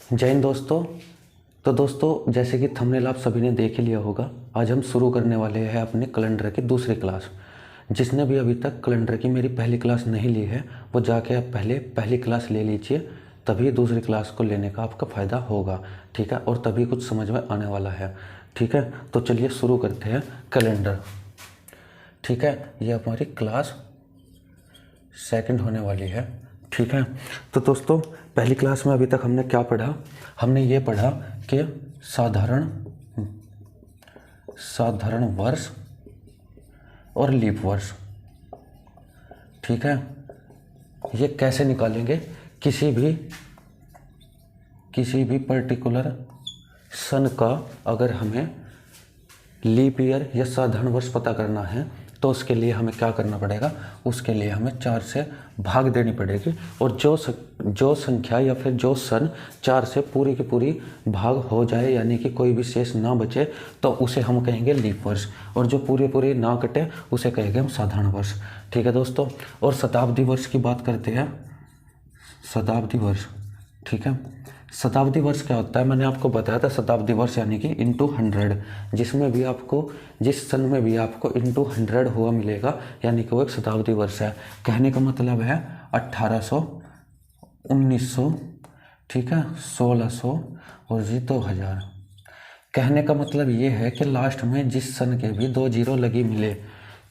जय हिंद दोस्तों। तो दोस्तों, जैसे कि थंबनेल आप सभी ने देख ही लिया होगा, आज हम शुरू करने वाले हैं अपने कैलेंडर की दूसरी क्लास। जिसने भी अभी तक कैलेंडर की मेरी पहली क्लास नहीं ली है वो जाके आप पहले पहली क्लास ले लीजिए, तभी दूसरी क्लास को लेने का आपका फ़ायदा होगा। ठीक है, और तभी कुछ समझ में आने वाला है। ठीक है, तो चलिए शुरू करते हैं कैलेंडर। ठीक है, ये हमारी क्लास सेकंड होने वाली है। ठीक है, तो दोस्तों पहली क्लास में अभी तक हमने क्या पढ़ा? हमने ये पढ़ा कि साधारण साधारण वर्ष और लीप वर्ष। ठीक है, ये कैसे निकालेंगे? किसी भी पर्टिकुलर सन का अगर हमें लीप ईयर या साधारण वर्ष पता करना है तो उसके लिए हमें क्या करना पड़ेगा? उसके लिए हमें 4 से भाग देनी पड़ेगी, और जो संख्या या फिर जो सन 4 से पूरी की पूरी भाग हो जाए, यानी कि कोई भी शेष ना बचे, तो उसे हम कहेंगे लीप वर्ष, और जो पूरी ना कटे उसे कहेंगे हम साधारण वर्ष। ठीक है दोस्तों, और शताब्दी वर्ष की बात करते हैं। शताब्दी वर्ष, ठीक है, शताब्दी वर्ष क्या होता है? मैंने आपको बताया था शताब्दी वर्ष यानी कि इंटू 100, जिसमें भी आपको जिस सन में भी आपको इंटू 100 हुआ मिलेगा, यानी कि वो एक शताब्दी वर्ष है। कहने का मतलब है 1800, 1900, ठीक है, 1600 और जी 2000। कहने का मतलब ये है कि लास्ट में जिस सन के भी 2 जीरो लगी मिले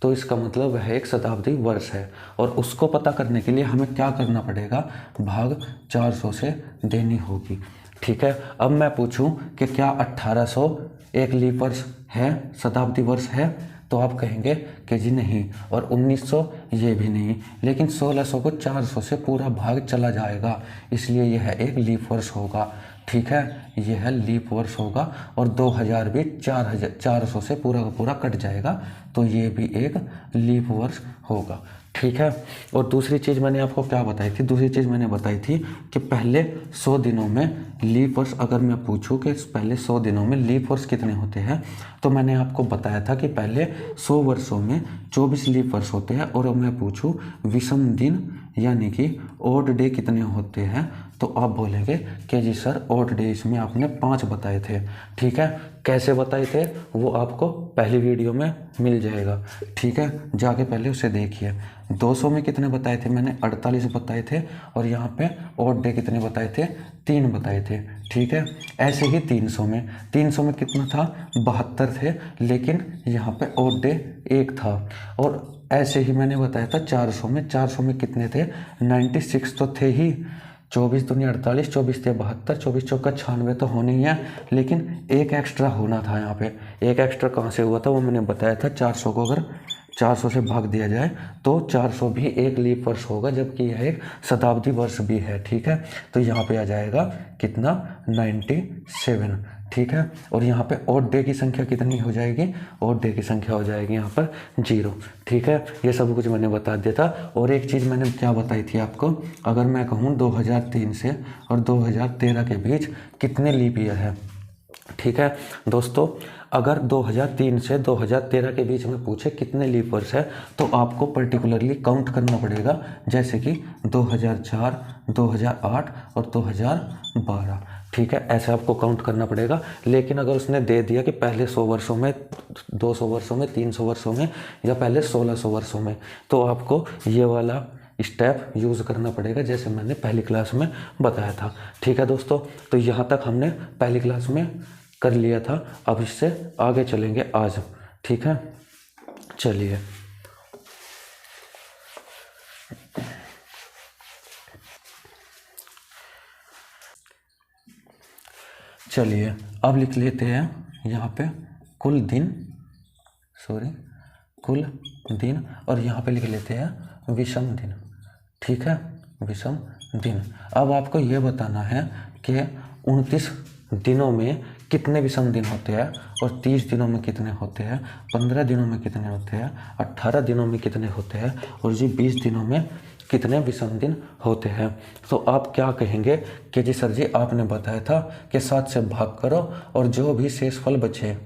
तो इसका मतलब वह एक शताब्दी वर्ष है, और उसको पता करने के लिए हमें क्या करना पड़ेगा? भाग 400 से देनी होगी। ठीक है, अब मैं पूछूं कि क्या 1800 एक लीप वर्ष है, शताब्दी वर्ष है? तो आप कहेंगे कि जी नहीं, और 1900 ये भी नहीं, लेकिन 1600 को 400 से पूरा भाग चला जाएगा, इसलिए यह एक लीप वर्ष होगा। ठीक है, यह लीप वर्ष होगा, और 2000 भी 400 से पूरा का पूरा कट जाएगा, तो ये भी एक लीप वर्ष होगा। ठीक है, और दूसरी चीज़ मैंने आपको क्या बताई थी? दूसरी चीज़ मैंने बताई थी कि पहले 100 दिनों में लीप वर्ष, अगर मैं पूछूं कि पहले 100 दिनों में लीप वर्ष कितने होते हैं, तो मैंने आपको बताया था कि पहले 100 वर्षों में 24 लीप वर्ष होते हैं, और अब मैं पूछूं विषम दिन यानी कि ओड डे कितने होते हैं, तो आप बोलेंगे कि जी सर ओड डे इसमें आपने 5 बताए थे। ठीक है, कैसे बताए थे वो आपको पहली वीडियो में मिल जाएगा। ठीक है, जाके पहले उसे देखिए। 200 में कितने बताए थे? मैंने 48 बताए थे, और यहाँ पे ओड डे कितने बताए थे? 3 बताए थे। ठीक है, ऐसे ही 300 में कितना था? 72 थे, लेकिन यहाँ पे ओड डे 1 था। और ऐसे ही मैंने बताया था 400 में कितने थे? 96 तो थे ही। 24 दूनी 48, 24 थे 72, 24 चौका 96 तो होने ही है, लेकिन एक एक्स्ट्रा होना था यहाँ पे। एक एक्स्ट्रा कहाँ से हुआ था वो मैंने बताया था। 400 को अगर 400 से भाग दिया जाए तो 400 भी एक लीप वर्ष होगा, जबकि यह एक शताब्दी वर्ष भी है। ठीक है, तो यहाँ पे आ जाएगा कितना? 97। ठीक है, और यहाँ पे ओड डे की संख्या कितनी हो जाएगी? ओड डे की संख्या हो जाएगी यहाँ पर 0। ठीक है, ये सब कुछ मैंने बता दिया था। और एक चीज़ मैंने क्या बताई थी आपको? अगर मैं कहूँ 2003 से और 2013 के बीच कितने लीप ईयर है? ठीक है दोस्तों, अगर 2003 से 2013 के बीच में पूछे कितने लीप वर्ष है, तो आपको पर्टिकुलरली काउंट करना पड़ेगा, जैसे कि 2004, 2008 और 2012। ठीक है, ऐसे आपको काउंट करना पड़ेगा। लेकिन अगर उसने दे दिया कि पहले 100 वर्षों में, 200 वर्षों में, 300 वर्षों में, या पहले 1600 वर्षों में, तो आपको ये वाला स्टेप यूज़ करना पड़ेगा, जैसे मैंने पहली क्लास में बताया था। ठीक है दोस्तों, तो यहाँ तक हमने पहली क्लास में कर लिया था। अब इससे आगे चलेंगे आज। ठीक है, चलिए अब लिख लेते हैं यहाँ पे कुल दिन, और यहाँ पे लिख लेते हैं विषम दिन। ठीक है, विषम दिन। अब आपको ये बताना है कि 29 दिनों में कितने विषम दिन होते हैं, और 30 दिनों में कितने होते हैं, 15 दिनों में कितने होते हैं, 18 दिनों में कितने होते हैं, और जी 20 दिनों में कितने विषम दिन होते हैं। तो आप क्या कहेंगे कि जी सर जी आपने बताया था कि 7 से भाग करो और जो भी शेषफल बचे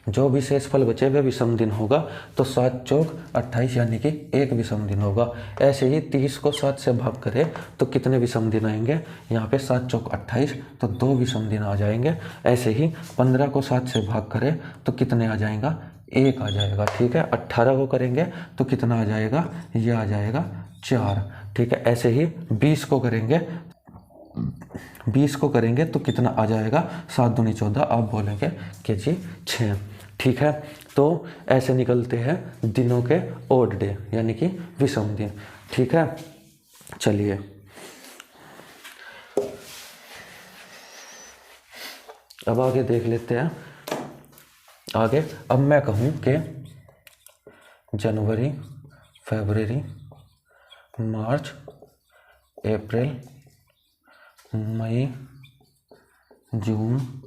जो भी शेषफल बचे वे विषम दिन होगा, तो 7 चौक 28 यानी कि एक विषम दिन होगा। ऐसे ही 30 को 7 से भाग करें तो कितने विषम दिन आएंगे, यहाँ पे 7 चौक 28 तो 2 विषम दिन आ जाएंगे। ऐसे ही 15 को 7 से भाग करें तो कितने आ जाएगा, 1 आ जाएगा। ठीक है, 18 को करेंगे तो कितना आ जाएगा, ये आ जाएगा 4। ठीक है, ऐसे ही 20 को करेंगे तो कितना आ जाएगा, 7 दूनी 14, आप बोलेंगे कि जी 6। ठीक है, तो ऐसे निकलते हैं दिनों के ओड डे यानी कि विषम दिन। ठीक है, चलिए अब आगे देख लेते हैं। आगे अब मैं कहूँ कि जनवरी, फरवरी, मार्च, अप्रैल, मई, जून,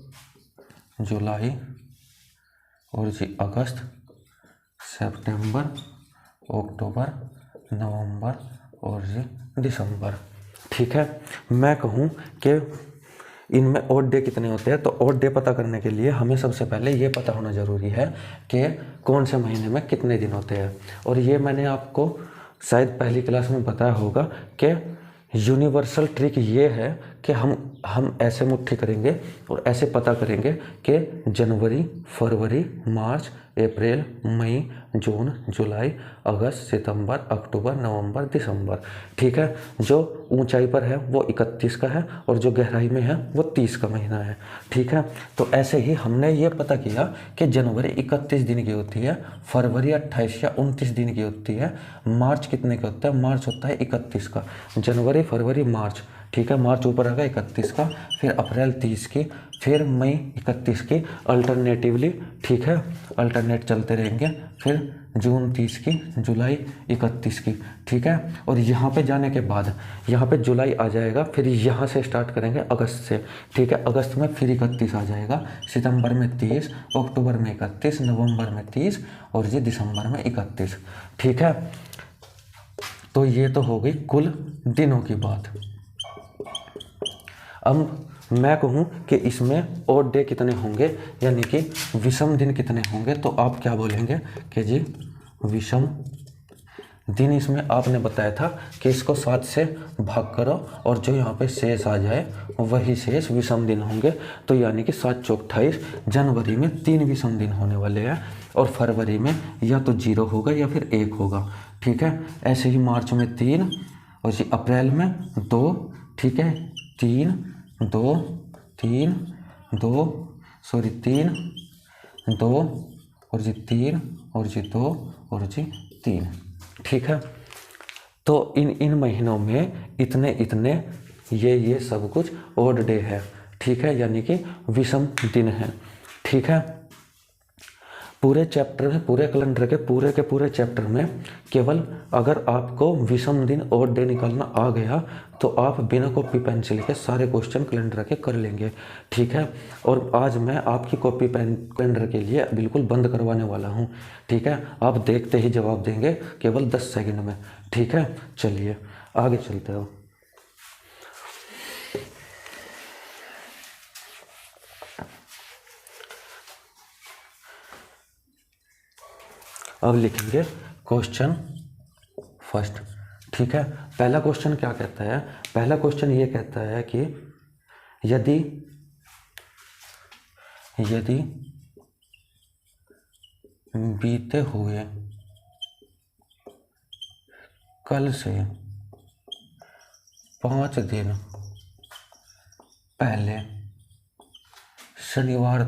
जुलाई और जी अगस्त, सितंबर, अक्टूबर, नवंबर और जी दिसंबर। ठीक है, मैं कहूँ कि इनमें ऑड डे कितने होते हैं, तो ऑड डे पता करने के लिए हमें सबसे पहले ये पता होना ज़रूरी है कि कौन से महीने में कितने दिन होते हैं। और ये मैंने आपको शायद पहली क्लास में बताया होगा कि यूनिवर्सल ट्रिक ये है कि हम ऐसे मुट्ठी करेंगे और ऐसे पता करेंगे कि जनवरी, फरवरी, मार्च, अप्रैल, मई, जून, जुलाई, अगस्त, सितंबर, अक्टूबर, नवंबर, दिसंबर। ठीक है, जो ऊंचाई पर है वो 31 का है और जो गहराई में है वो 30 का महीना है। ठीक है, तो ऐसे ही हमने ये पता किया कि जनवरी 31 दिन की होती है, फरवरी 28 या 29 दिन की होती है, मार्च कितने का होता है, मार्च होता है 31 का। जनवरी, फरवरी, मार्च। ठीक है, मार्च ऊपर आएगा 31 का, फिर अप्रैल 30 की, फिर मई 31 की अल्टरनेटिवली। ठीक है, अल्टरनेट चलते रहेंगे, फिर जून 30 की, जुलाई 31 की। ठीक है, और यहाँ पे जाने के बाद यहाँ पे जुलाई आ जाएगा, फिर यहाँ से स्टार्ट करेंगे अगस्त से। ठीक है, अगस्त में फिर 31 आ जाएगा, सितंबर में 30, अक्टूबर में 31, नवंबर में 30 और जी दिसंबर में 31। ठीक है, तो ये तो हो गई कुल दिनों की बात। अब मैं कहूँ कि इसमें ऑड डे कितने होंगे यानी कि विषम दिन कितने होंगे, तो आप क्या बोलेंगे कि जी विषम दिन इसमें आपने बताया था कि इसको 7 से भाग करो और जो यहाँ पे शेष आ जाए वही शेष विषम दिन होंगे। तो यानी कि 7 चौक 28, जनवरी में 3 विषम दिन होने वाले हैं और फरवरी में या तो 0 होगा या फिर 1 होगा। ठीक है, ऐसे ही मार्च में 3 और जी अप्रैल में 2। ठीक है, 3 2 3 2 सॉरी 3 2 और जी 3 और जी 2 और जी 3। ठीक है, तो इन महीनों में इतने ये सब कुछ ऑड डे है। ठीक है, यानी कि विषम दिन है। ठीक है, पूरे चैप्टर में, पूरे कैलेंडर के पूरे चैप्टर में केवल अगर आपको विषम दिन ऑड डे निकालना आ गया तो आप बिना कॉपी पेंसिल के सारे क्वेश्चन कैलेंडर के कर लेंगे। ठीक है, और आज मैं आपकी कॉपी पेन कैलेंडर के लिए बिल्कुल बंद करवाने वाला हूँ। ठीक है, आप देखते ही जवाब देंगे केवल 10 सेकंड में। ठीक है, चलिए आगे चलते हो। अब लिखेंगे क्वेश्चन फर्स्ट। ठीक है, पहला क्वेश्चन क्या कहता है, पहला क्वेश्चन ये कहता है कि यदि बीते हुए कल से 5 दिन पहले शनिवार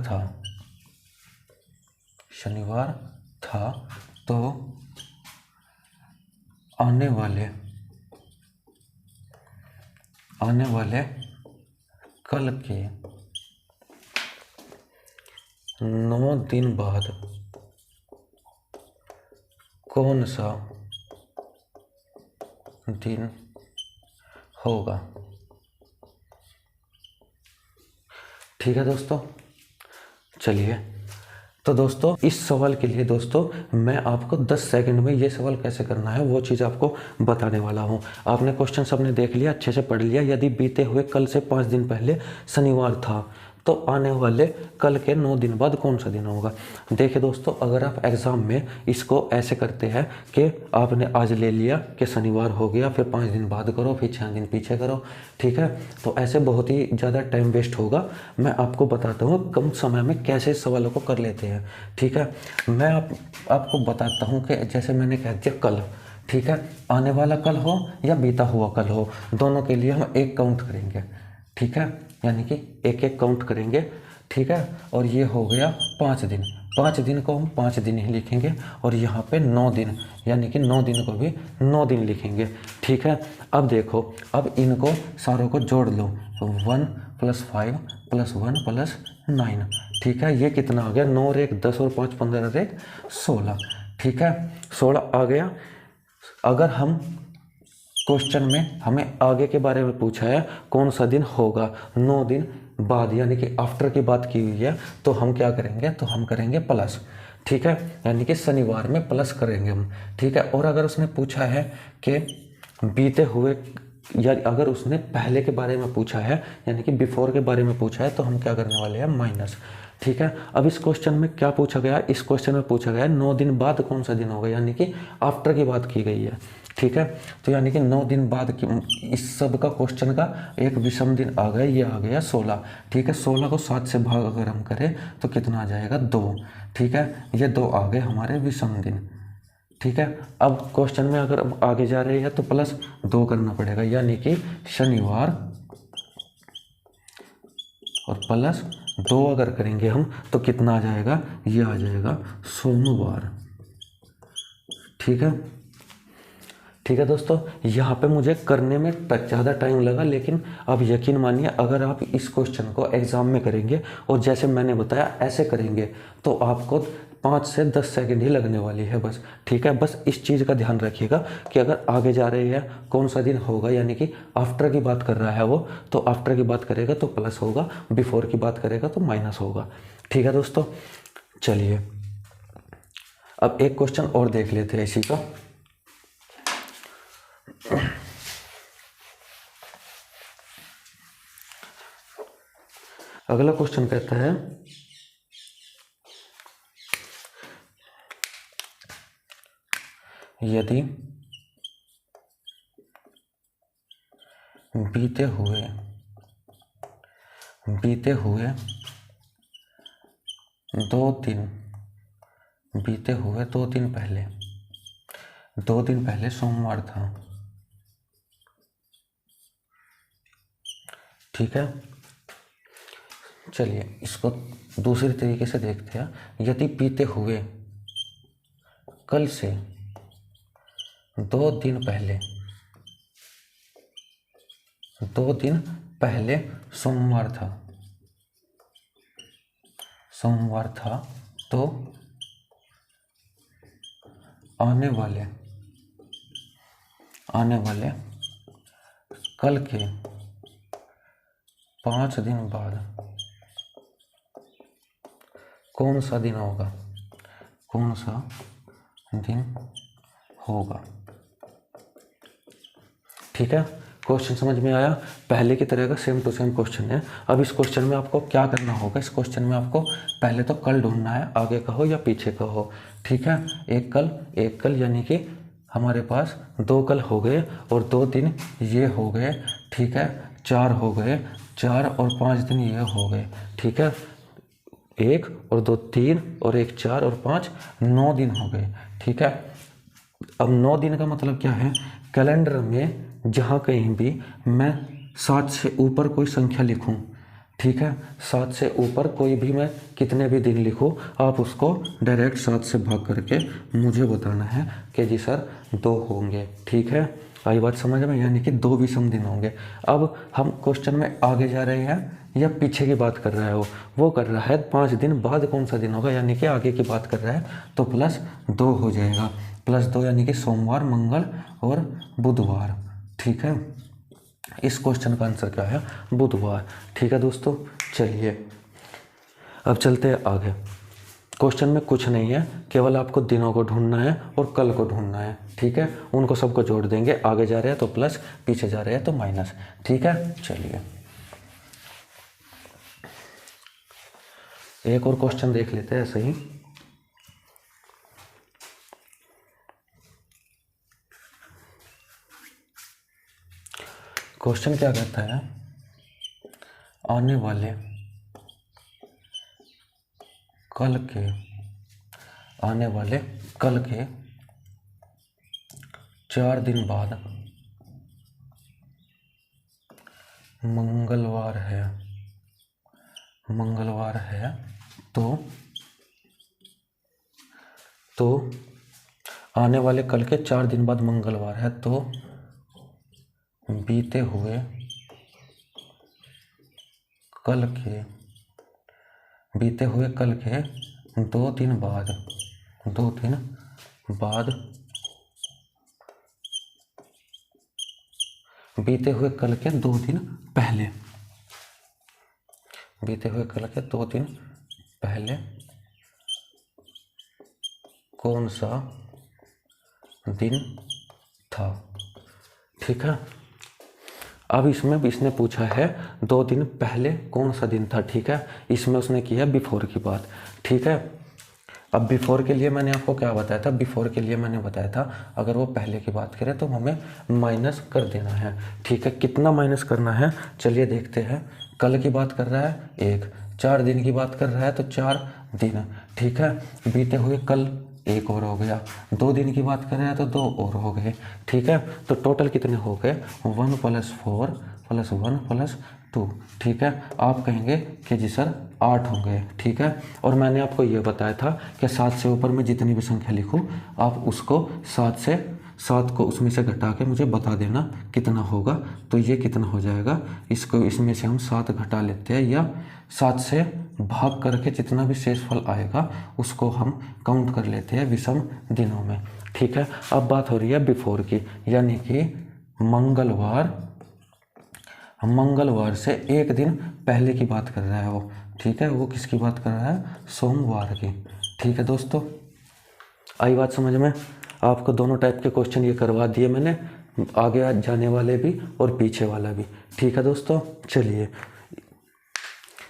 था तो आने वाले कल के 9 दिन बाद कौन सा दिन होगा। ठीक है दोस्तों, चलिए तो दोस्तों इस सवाल के लिए दोस्तों मैं आपको 10 सेकंड में ये सवाल कैसे करना है वो चीज़ आपको बताने वाला हूँ। आपने क्वेश्चन सबने देख लिया, अच्छे से पढ़ लिया। यदि बीते हुए कल से 5 दिन पहले शनिवार था तो आने वाले कल के 9 दिन बाद कौन सा दिन होगा। देखिए दोस्तों, अगर आप एग्ज़ाम में इसको ऐसे करते हैं कि आपने आज ले लिया कि शनिवार हो गया, फिर 5 दिन बाद करो, फिर 6 दिन पीछे करो, ठीक है, तो ऐसे बहुत ही ज़्यादा टाइम वेस्ट होगा। मैं आपको बताता हूँ कम समय में कैसे इस सवालों को कर लेते हैं, ठीक है। मैं आपको बताता हूँ कि जैसे मैंने कह दिया कल, ठीक है, आने वाला कल हो या बीता हुआ कल हो, दोनों के लिए हम एक काउंट करेंगे, ठीक है, यानी कि एक एक काउंट करेंगे, ठीक है। और ये हो गया 5 दिन, 5 दिन को हम 5 दिन ही लिखेंगे, और यहाँ पे 9 दिन, यानी कि 9 दिन को भी 9 दिन लिखेंगे, ठीक है। अब देखो, अब इनको सारों को जोड़ लो, 1 + 5 + 1 + 9, ठीक है, ये कितना आ गया, 9 और 1 10 और 5 15 और 1 16, ठीक है, 16 आ गया। अगर हम क्वेश्चन में हमें आगे के बारे में पूछा है कौन सा दिन होगा 9 दिन बाद, यानी कि आफ्टर की बात की हुई है, तो हम क्या करेंगे, तो हम करेंगे प्लस, ठीक है, यानी कि शनिवार में प्लस करेंगे हम, ठीक है। और अगर उसने पूछा है कि बीते हुए, या अगर उसने पहले के बारे में पूछा है यानी कि बिफोर के बारे में पूछा है, तो हम क्या करने वाले हैं, माइनस, ठीक है। अब इस क्वेश्चन में क्या पूछा गया, इस क्वेश्चन में पूछा गया 9 दिन बाद कौन सा दिन होगा, यानी कि आफ्टर की बात की गई है, ठीक है। तो यानी कि 9 दिन बाद की, इस सब का क्वेश्चन का एक विषम दिन आ गया, ये आ गया 16, ठीक है। 16 को 7 से भाग अगर हम करें तो कितना आ जाएगा, 2, ठीक है, ये 2 आ गए हमारे विषम दिन, ठीक है। अब क्वेश्चन में अगर अब आगे जा रहे हैं तो +2 करना पड़ेगा, यानी कि शनिवार और +2 अगर करेंगे हम तो कितना आ जाएगा, ये आ जाएगा सोमवार, ठीक है। ठीक है दोस्तों, यहाँ पे मुझे करने में ज़्यादा टाइम लगा, लेकिन अब यकीन मानिए अगर आप इस क्वेश्चन को एग्ज़ाम में करेंगे और जैसे मैंने बताया ऐसे करेंगे तो आपको 5 से 10 सेकंड ही लगने वाली है बस, ठीक है। बस इस चीज़ का ध्यान रखिएगा कि अगर आगे जा रही है कौन सा दिन होगा, यानी कि आफ्टर की बात कर रहा है वो, तो आफ्टर की बात करेगा तो प्लस होगा, बिफोर की बात करेगा तो माइनस होगा, ठीक है दोस्तों। चलिए अब एक क्वेश्चन और देख लेते हैं इसी का। अगला क्वेश्चन कहता है यदि बीते हुए 2 दिन, बीते हुए 2 दिन पहले, 2 दिन पहले सोमवार था, ठीक है। चलिए इसको दूसरे तरीके से देखते हैं। यदि बीते हुए कल से 2 दिन पहले, 2 दिन पहले सोमवार था, तो आने वाले कल के 5 दिन बाद कौन सा दिन होगा, ठीक है। क्वेश्चन समझ में आया, पहले की तरह का सेम टू सेम क्वेश्चन है। अब इस क्वेश्चन में आपको क्या करना होगा, इस क्वेश्चन में आपको पहले तो कल ढूंढना है, आगे का हो या पीछे का हो, ठीक है। एक कल यानी कि हमारे पास 2 कल हो गए और 2 दिन ये हो गए, ठीक है, 4 हो गए, 4 और 5 दिन ये हो गए, ठीक है, 1 और 2 3 और 1 4 और 5 9 दिन हो गए, ठीक है। अब 9 दिन का मतलब क्या है, कैलेंडर में जहाँ कहीं भी मैं 7 से ऊपर कोई संख्या लिखूं, ठीक है, 7 से ऊपर कोई भी मैं कितने भी दिन लिखूं, आप उसको डायरेक्ट 7 से भाग करके मुझे बताना है कि जी सर 2 होंगे, ठीक है। आई बात समझ में, यानी कि 2 विषम दिन होंगे। अब हम क्वेश्चन में आगे जा रहे हैं या पीछे की बात कर रहा है, वो कर रहा है 5 दिन बाद कौन सा दिन होगा, यानी कि आगे की बात कर रहा है, तो +2 हो जाएगा, +2 यानी कि सोमवार, मंगल और बुधवार, ठीक है। इस क्वेश्चन का आंसर क्या है, बुधवार, ठीक है दोस्तों। चलिए अब चलते हैं आगे। क्वेश्चन में कुछ नहीं है, केवल आपको दिनों को ढूंढना है और कल को ढूंढना है, ठीक है। उनको सबको जोड़ देंगे, आगे जा रहे हैं तो प्लस, पीछे जा रहे हैं तो माइनस, ठीक है। चलिए एक और क्वेश्चन देख लेते हैं ऐसे ही। क्वेश्चन क्या कहता है, आने वाले कल के 4 दिन बाद मंगलवार है तो आने वाले कल के 4 दिन बाद मंगलवार है, तो बीते हुए कल के 2 दिन बाद बीते हुए कल के 2 दिन पहले कौन सा दिन था। ठीक है, अब इसने पूछा है 2 दिन पहले कौन सा दिन था। ठीक है, इसमें उसने किया बिफोर की बात। ठीक है, अब बिफोर के लिए मैंने आपको क्या बताया था, बिफोर के लिए मैंने बताया था अगर वो पहले की बात करें तो हमें माइनस कर देना है। ठीक है, कितना माइनस करना है चलिए देखते हैं। कल की बात कर रहा है 1, 4 दिन की बात कर रहा है तो 4 दिन। ठीक है, बीते हुए कल 1 और हो गया, 2 दिन की बात कर रहे हैं तो 2 और हो गए। ठीक है, तो टोटल कितने हो गए 1 + 4 + 1 + 2। ठीक है, आप कहेंगे कि जी सर 8 होंगे। ठीक है, और मैंने आपको ये बताया था कि 7 से ऊपर में जितनी भी संख्या लिखूं आप उसको 7 को उसमें से घटा के मुझे बता देना कितना होगा। तो ये कितना हो जाएगा, इसमें से हम 7 घटा लेते हैं या 7 से भाग करके जितना भी शेषफल आएगा उसको हम काउंट कर लेते हैं विषम दिनों में। ठीक है, अब बात हो रही है बिफोर की, यानी कि मंगलवार से 1 दिन पहले की बात कर रहा है वो। ठीक है, वो किसकी बात कर रहा है, सोमवार की। ठीक है दोस्तों, आई बात समझ में। आपको दोनों टाइप के क्वेश्चन ये करवा दिए मैंने, आगे जाने वाले भी और पीछे वाला भी। ठीक है दोस्तों, चलिए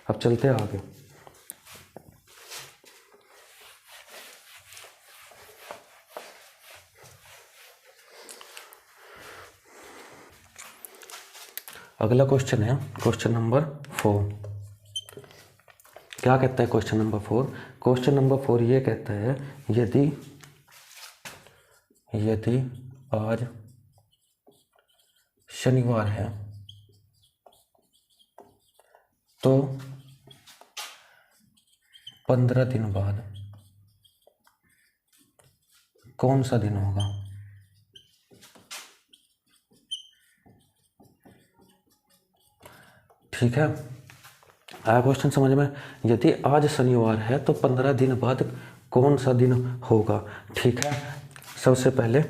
अब चलते हैं आगे। अगला क्वेश्चन है क्वेश्चन नंबर 4। क्या कहता है क्वेश्चन नंबर 4? क्वेश्चन नंबर 4 ये कहता है यदि आज शनिवार है तो 15 दिन बाद कौन सा दिन होगा। ठीक है, आया क्वेश्चन समझ में। यदि आज शनिवार है तो 15 दिन बाद कौन सा दिन होगा। ठीक है, सबसे पहले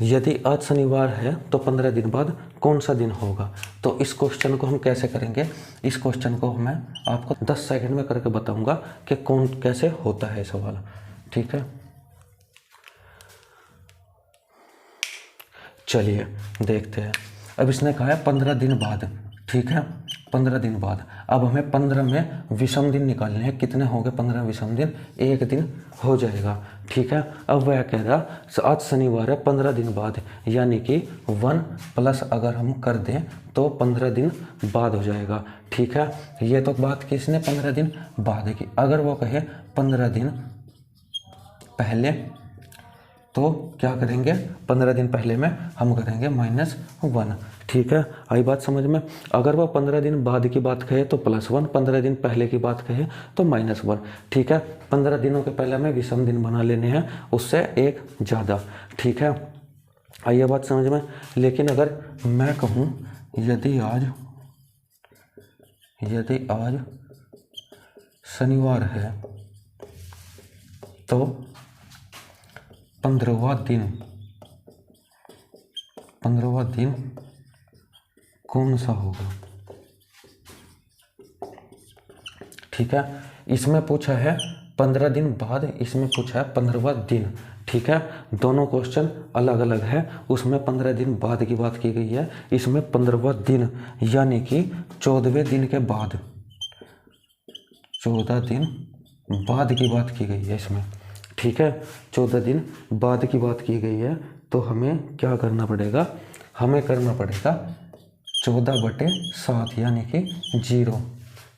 यदि आज शनिवार है तो 15 दिन बाद कौन सा दिन होगा, तो इस क्वेश्चन को हम कैसे करेंगे। इस क्वेश्चन को मैं आपको 10 सेकंड में करके बताऊंगा कि कैसे होता है सवाल। ठीक है, चलिए देखते हैं। अब इसने कहा है 15 दिन बाद। ठीक है, 15 दिन बाद। अब हमें 15 में विषम दिन निकालने हैं। कितने होंगे 15 विषम दिन, 1 दिन हो जाएगा। ठीक है, अब वह कह रहा आज शनिवार है 15 दिन बाद, यानी कि 1 प्लस अगर हम कर दें तो 15 दिन बाद हो जाएगा। ठीक है, ये तो बात किसने 15 दिन बाद की। अगर वो कहे 15 दिन पहले तो क्या करेंगे, 15 दिन पहले में हम करेंगे -1। ठीक है, आई बात समझ में। अगर वह 15 दिन बाद की बात कहे तो +1, 15 दिन पहले की बात कहे तो -1। ठीक है, 15 दिनों के पहले में विषम दिन बना लेने हैं, उससे एक ज़्यादा। ठीक है, आइए बात समझ में। लेकिन अगर मैं कहूँ यदि आज शनिवार है तो 15वां दिन कौन सा होगा। ठीक है, इसमें पूछा है 15 दिन बाद, इसमें पूछा है 15वां दिन। ठीक है, दोनों क्वेश्चन अलग अलग है। उसमें 15 दिन बाद की बात की गई है, इसमें 15वां दिन यानी कि 14वें दिन के बाद, 14 दिन बाद की बात की गई है इसमें, ठीक है, 14 दिन बाद की बात की गई है। तो हमें क्या करना पड़ेगा, हमें करना पड़ेगा 14/7 यानी कि 0,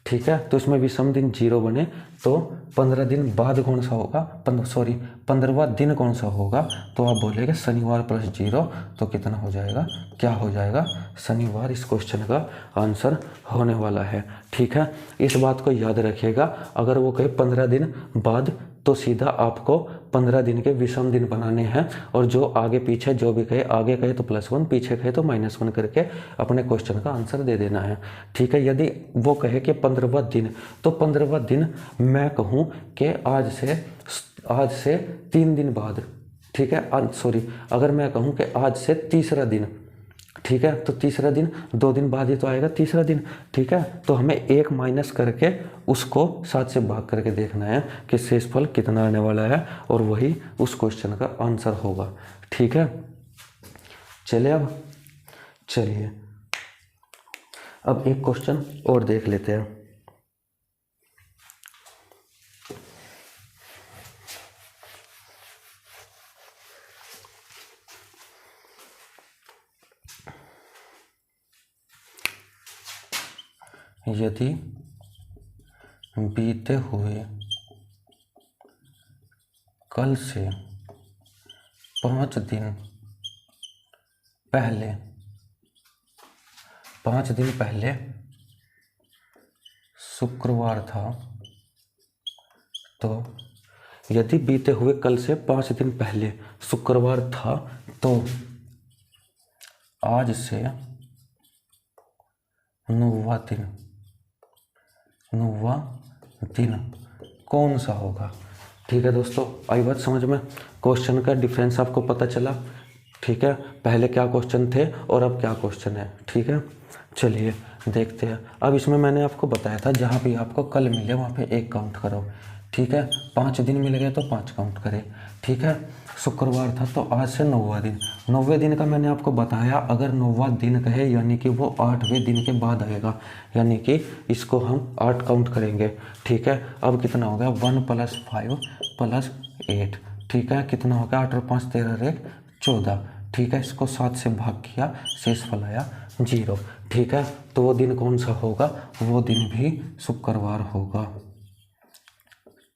ठीक है। तो इसमें विषम दिन 0 बने तो 15 दिन बाद कौन सा होगा, 15वां दिन कौन सा होगा, तो आप बोलेंगे शनिवार प्लस 0, तो कितना हो जाएगा, क्या हो जाएगा, शनिवार इस क्वेश्चन का आंसर होने वाला है, ठीक है। इस बात को याद रखिएगा, अगर वो कहे 15 दिन बाद तो सीधा आपको 15 दिन के विषम दिन बनाने हैं, और जो आगे पीछे जो भी कहे, आगे कहे तो +1, पीछे कहे तो -1 करके अपने क्वेश्चन का आंसर दे देना है, ठीक है। यदि वो कहे कि 15वां दिन, तो 15वां दिन मैं कहूँ कि आज से 3 दिन बाद, ठीक है, अगर मैं कहूँ कि आज से तीसरा दिन, ठीक है, तो तीसरा दिन 2 दिन बाद ही तो आएगा तीसरा दिन, ठीक है। तो हमें 1 माइनस करके उसको 7 से भाग करके देखना है कि शेषफल कितना आने वाला है, और वही उस क्वेश्चन का आंसर होगा, ठीक है। चलिए अब एक क्वेश्चन और देख लेते हैं। यदि बीते हुए कल से 5 दिन पहले शुक्रवार था, तो यदि बीते हुए कल से 5 दिन पहले शुक्रवार था, तो आज से 9वां दिन कौन सा होगा, ठीक है दोस्तों। आई बात समझ में, क्वेश्चन का डिफरेंस आपको पता चला, ठीक है। पहले क्या क्वेश्चन थे और अब क्या क्वेश्चन है, ठीक है। चलिए देखते हैं। अब इसमें मैंने आपको बताया था जहाँ भी आपको कल मिले वहाँ पे 1 काउंट करो, ठीक है। 5 दिन मिल गए तो 5 काउंट करें, ठीक है। शुक्रवार था तो आज से 9वां दिन, 9वें दिन का मैंने आपको बताया, अगर 9वां दिन कहे यानी कि वो 8वें दिन के बाद आएगा, यानी कि इसको हम 8 काउंट करेंगे, ठीक है। अब कितना हो गया, 1 + 5 + 8, ठीक है। कितना हो गया, 8 और 5 13 और 1 14, ठीक है। इसको 7 से भाग किया, शेषफल आया 0, ठीक है। तो वो दिन कौन सा होगा, वो दिन भी शुक्रवार होगा,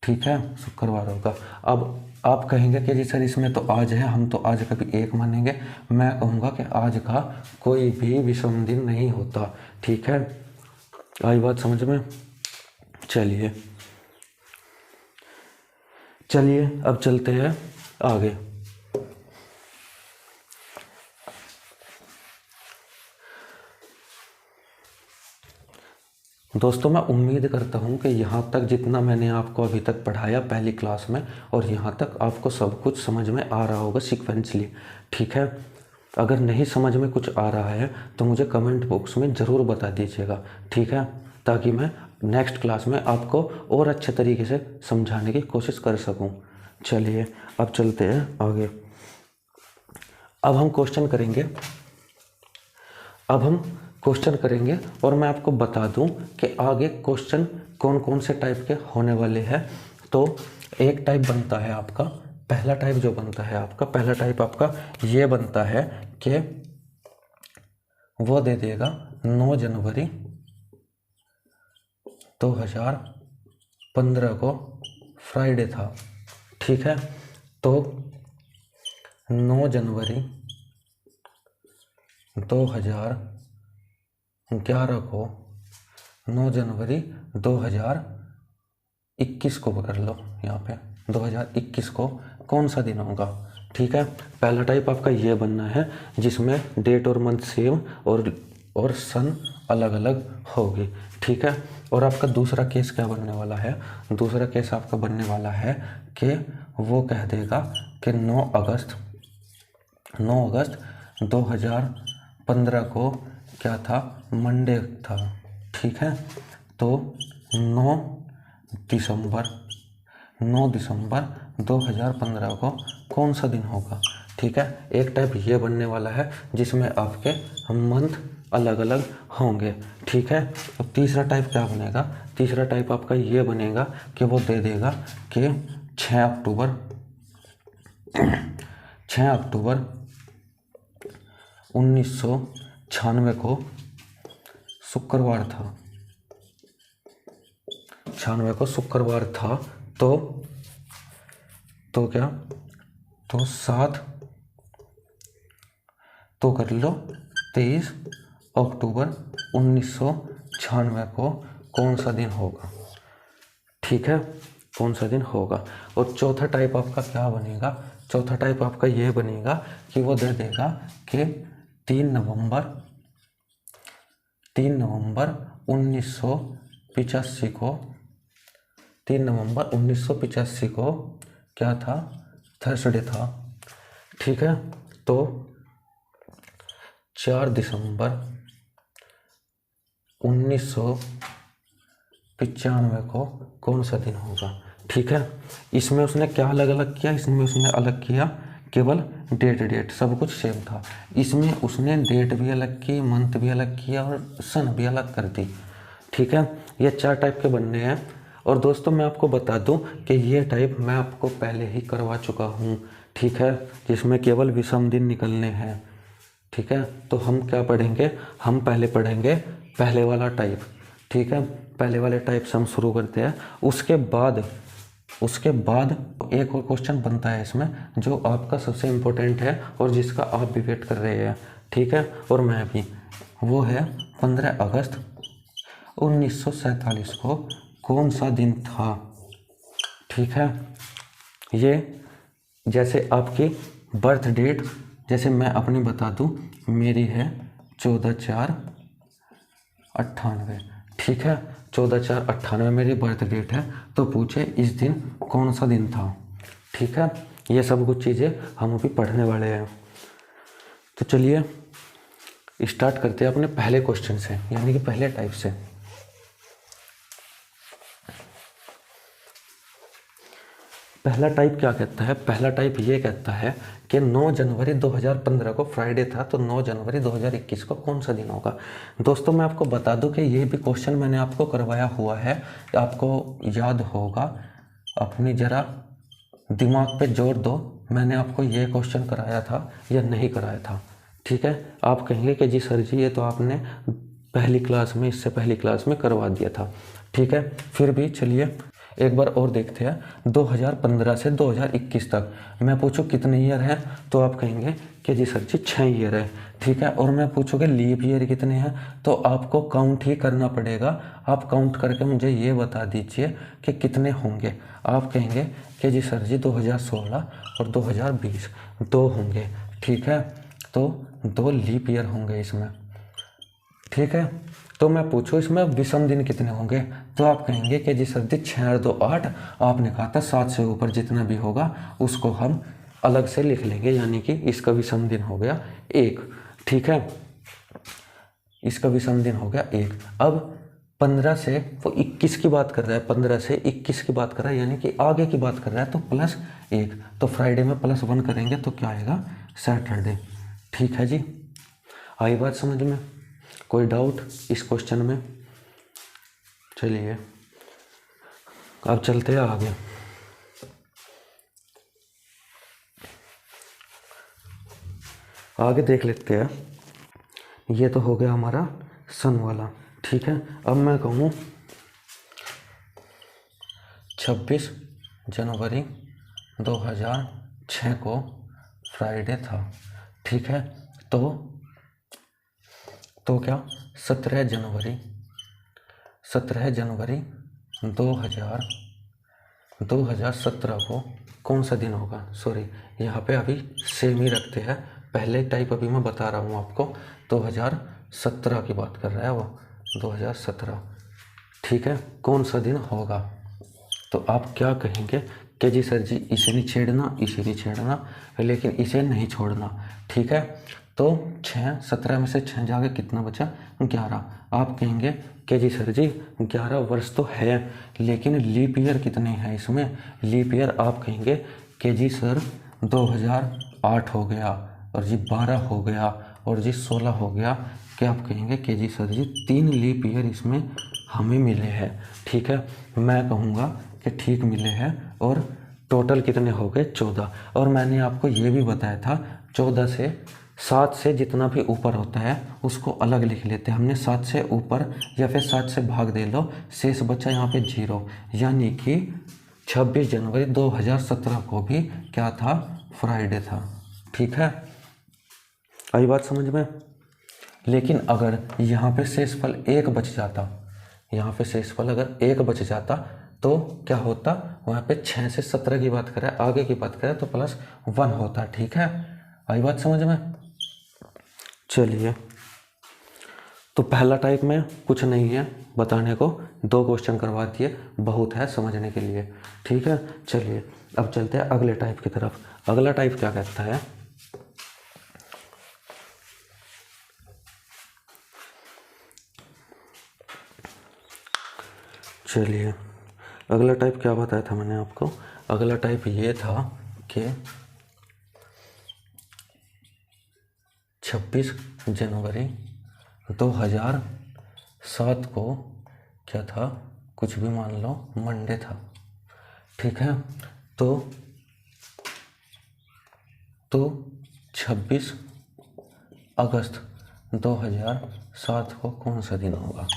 ठीक है, शुक्रवार होगा। अब आप कहेंगे कि जी सर इसमें तो आज है, हम तो आज का भी 1 मानेंगे। मैं कहूँगा कि आज का कोई भी विषम दिन नहीं होता, ठीक है। आई बात समझ में। चलिए अब चलते हैं आगे। दोस्तों मैं उम्मीद करता हूँ कि यहाँ तक जितना मैंने आपको अभी तक पढ़ाया पहली क्लास में, और यहाँ तक आपको सब कुछ समझ में आ रहा होगा सीक्वेंसली, ठीक है। अगर नहीं समझ में कुछ आ रहा है तो मुझे कमेंट बॉक्स में ज़रूर बता दीजिएगा, ठीक है, ताकि मैं नेक्स्ट क्लास में आपको और अच्छे तरीके से समझाने की कोशिश कर सकूँ। चलिए अब चलते हैं आगे। अब हम क्वेश्चन करेंगे और मैं आपको बता दूं कि आगे क्वेश्चन कौन कौन से टाइप के होने वाले हैं। तो एक टाइप बनता है आपका, पहला टाइप जो बनता है आपका ये बनता है कि वो दे देगा 9 जनवरी 2015 को फ्राइडे था, ठीक है। तो 9 जनवरी 2011 को 9 जनवरी 2021 को पकड़ लो, यहाँ पे 2021 को कौन सा दिन होगा, ठीक है। पहला टाइप आपका ये बनना है जिसमें डेट और मंथ सेम और सन अलग अलग होगी, ठीक है। और आपका दूसरा केस क्या बनने वाला है, दूसरा केस आपका बनने वाला है कि वो कह देगा कि 9 अगस्त 2015 को क्या था, मंडे था, ठीक है। तो 9 दिसंबर 2015 को कौन सा दिन होगा, ठीक है। एक टाइप ये बनने वाला है जिसमें आपके मंथ अलग अलग होंगे। ठीक है। अब तीसरा टाइप क्या बनेगा? तीसरा टाइप आपका ये बनेगा कि वो दे देगा कि 6 अक्टूबर 1996 को शुक्रवार था। 96 को शुक्रवार था। तो क्या, तो 7, तो कर लो 23 अक्टूबर 1996 को कौन सा दिन होगा? ठीक है, कौन सा दिन होगा। और चौथा टाइप आपका क्या बनेगा? चौथा टाइप आपका ये बनेगा कि वो दे देगा कि 3 नवंबर 1985 को 3 नवंबर 1985 को क्या था? थर्सडे था। ठीक है। तो 4 दिसंबर 1995 को कौन सा दिन होगा? ठीक है। इसमें उसने क्या अलग अलग किया? इसमें उसने अलग किया केवल डेट, सब कुछ सेम था। इसमें उसने डेट भी अलग की, मंथ भी अलग किया और सन भी अलग कर दी। ठीक है। ये 4 टाइप के बनने हैं। और दोस्तों मैं आपको बता दूं कि ये टाइप मैं आपको पहले ही करवा चुका हूं। ठीक है, जिसमें केवल विषम दिन निकलने हैं। ठीक है। तो हम क्या पढ़ेंगे? हम पहले पढ़ेंगे पहले वाला टाइप। ठीक है, पहले वाले टाइप से हम शुरू करते हैं। उसके बाद एक और क्वेश्चन बनता है इसमें, जो आपका सबसे इम्पोर्टेंट है और जिसका आप भी वेट कर रहे हैं। ठीक है, और मैं भी। वो है 15 अगस्त 1947 को कौन सा दिन था? ठीक है। ये जैसे आपकी बर्थ डेट, जैसे मैं अपनी बता दूं, मेरी है 14/4/98। ठीक है, 14/4/98 मेरी बर्थ डेट है। तो पूछे इस दिन कौन सा दिन था? ठीक है, ये सब कुछ चीज़ें हम अभी पढ़ने वाले हैं। तो चलिए स्टार्ट करते हैं अपने पहले क्वेश्चन से, यानी कि पहले टाइप से। पहला टाइप क्या कहता है? पहला टाइप ये कहता है कि 9 जनवरी 2015 को फ्राइडे था, तो 9 जनवरी 2021 को कौन सा दिन होगा? दोस्तों मैं आपको बता दूं कि ये भी क्वेश्चन मैंने आपको करवाया हुआ है, आपको याद होगा। अपनी ज़रा दिमाग पे जोर दो, मैंने आपको ये क्वेश्चन कराया था या नहीं कराया था? ठीक है, आप कहेंगे कि जी सर जी ये तो आपने पहली क्लास में, इससे पहली क्लास में करवा दिया था। ठीक है, फिर भी चलिए एक बार और देखते हैं। 2015 से 2021 तक मैं पूछूं कितने ईयर हैं, तो आप कहेंगे कि जी सर जी 6 ईयर है। ठीक है, और मैं पूछूँगा लीप ईयर कितने हैं, तो आपको काउंट ही करना पड़ेगा। आप काउंट करके मुझे ये बता दीजिए कि कितने होंगे। आप कहेंगे कि जी सर जी 2016 और 2020 2 होंगे। ठीक है, तो 2 लीप ईयर होंगे इसमें। ठीक है, तो मैं पूछूं इसमें विषम दिन कितने होंगे, तो आप कहेंगे कि जी सर जी 6 और 2 8। आपने कहा था 7 से ऊपर जितना भी होगा उसको हम अलग से लिख लेंगे, यानी कि इसका विषम दिन हो गया 1। ठीक है, इसका विषम दिन हो गया 1। अब 15 से वो 21 की बात कर रहा है, 15 से 21 की बात कर रहा है, यानी कि आगे की बात कर रहा है, तो +1। तो फ्राइडे में +1 करेंगे तो क्या आएगा? सैटरडे। ठीक है जी, आई बात समझ में? कोई डाउट इस क्वेश्चन में? चलिए अब चलते हैं आगे। आगे देख लेते हैं। ये तो हो गया हमारा सन वाला। ठीक है, अब मैं कहूँ 26 जनवरी 2006 को फ्राइडे था। ठीक है, तो क्या 17 जनवरी 2017 को कौन सा दिन होगा? सॉरी, यहाँ पे अभी सेम ही रखते हैं। पहले टाइप अभी मैं बता रहा हूँ आपको, 2017 की बात कर रहा है वो, 2017। ठीक है, कौन सा दिन होगा? तो आप क्या कहेंगे कि जी सर जी इसे नहीं छेड़ना, इसे नहीं छेड़ना, लेकिन इसे नहीं छोड़ना। ठीक है, तो 6, 17 में से 6 जाके कितना बचा? 11। आप कहेंगे कि जी सर जी 11 वर्ष तो है, लेकिन लीप ईयर कितने हैं इसमें? लीप ईयर आप कहेंगे कि जी सर 2008 हो गया, और जी 12 हो गया, और जी 16 हो गया। कि आप कहेंगे कि जी सर जी 3 लीप ईयर इसमें हमें मिले हैं, ठीक है। मैं कहूँगा कि ठीक मिले हैं, और टोटल कितने हो गए 14। और मैंने आपको ये भी बताया था 14 से 7 से जितना भी ऊपर होता है उसको अलग लिख लेते हैं हमने। 7 से ऊपर या फिर 7 से भाग दे लो, शेष बचा यहाँ पे 0, यानी कि 26 जनवरी 2017 को भी क्या था, फ्राइडे था, ठीक है। आई बात समझ में। लेकिन अगर यहाँ पे शेषफल 1 बच जाता, यहाँ पे शेषफल अगर 1 बच जाता तो क्या होता, वहाँ पे 6 से 17 की बात करें, आगे की बात करें तो +1 होता, ठीक है। आई बात समझ में। चलिए, तो पहला टाइप में कुछ नहीं है बताने को, 2 क्वेश्चन करवा दिए, बहुत है समझने के लिए, ठीक है। चलिए अब चलते हैं अगले टाइप की तरफ। अगला टाइप क्या कहता है, चलिए अगला टाइप क्या बताया था मैंने आपको। अगला टाइप ये था कि 26 जनवरी 2007 को क्या था, कुछ भी मान लो, मंडे था, ठीक है। तो 26 अगस्त 2007 को कौन सा दिन होगा,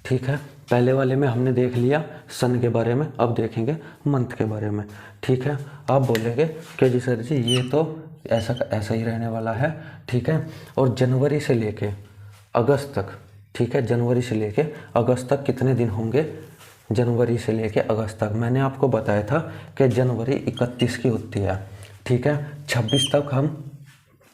ठीक है। पहले वाले में हमने देख लिया सन के बारे में, अब देखेंगे मंथ के बारे में, ठीक है। आप बोलेंगे कि जी सर जी ये तो ऐसा ऐसा ही रहने वाला है, ठीक है। और जनवरी से लेके अगस्त तक, ठीक है, जनवरी से लेके अगस्त तक कितने दिन होंगे, जनवरी से लेके अगस्त तक मैंने आपको बताया था कि जनवरी 31 की होती है, ठीक है। 26 तक हम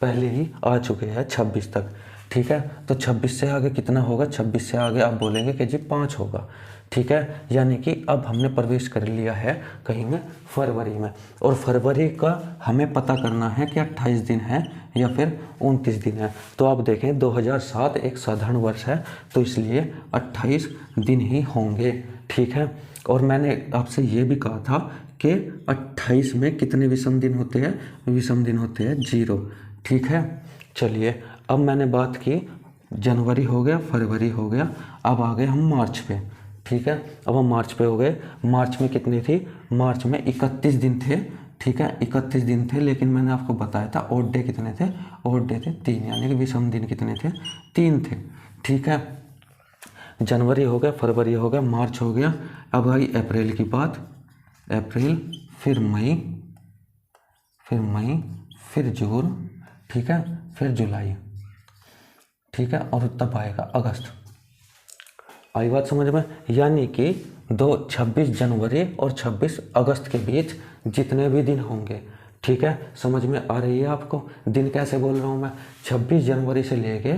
पहले ही आ चुके हैं, 26 तक, ठीक है। तो 26 से आगे कितना होगा, 26 से आगे आप बोलेंगे कि जी 5 होगा, ठीक है। यानी कि अब हमने प्रवेश कर लिया है कहीं में फरवरी में, और फरवरी का हमें पता करना है कि 28 दिन है या फिर 29 दिन है। तो आप देखें 2007 एक साधारण वर्ष है, तो इसलिए 28 दिन ही होंगे, ठीक है। और मैंने आपसे ये भी कहा था कि 28 में कितने विषम दिन होते हैं, विषम दिन होते हैं 0, ठीक है। चलिए अब मैंने बात की, जनवरी हो गया, फरवरी हो गया, अब आ गए हम मार्च पे, ठीक है। अब हम मार्च पे हो गए। मार्च में कितनी थी, मार्च में 31 दिन थे, ठीक है, 31 दिन थे। लेकिन मैंने आपको बताया था ओड डे कितने थे, ओड डे थे 3, यानी कि विषम दिन कितने थे, 3 थे, ठीक है। जनवरी हो गया, फरवरी हो गया, मार्च हो गया। अब आई अप्रैल की बात, अप्रैल, फिर मई, फिर जून, ठीक है, फिर जुलाई, ठीक है, और तब आएगा अगस्त। आई बात समझ में। यानी कि 26 जनवरी और 26 अगस्त के बीच जितने भी दिन होंगे, ठीक है, समझ में आ रही है आपको। दिन कैसे बोल रहा हूँ मैं, 26 जनवरी से लेके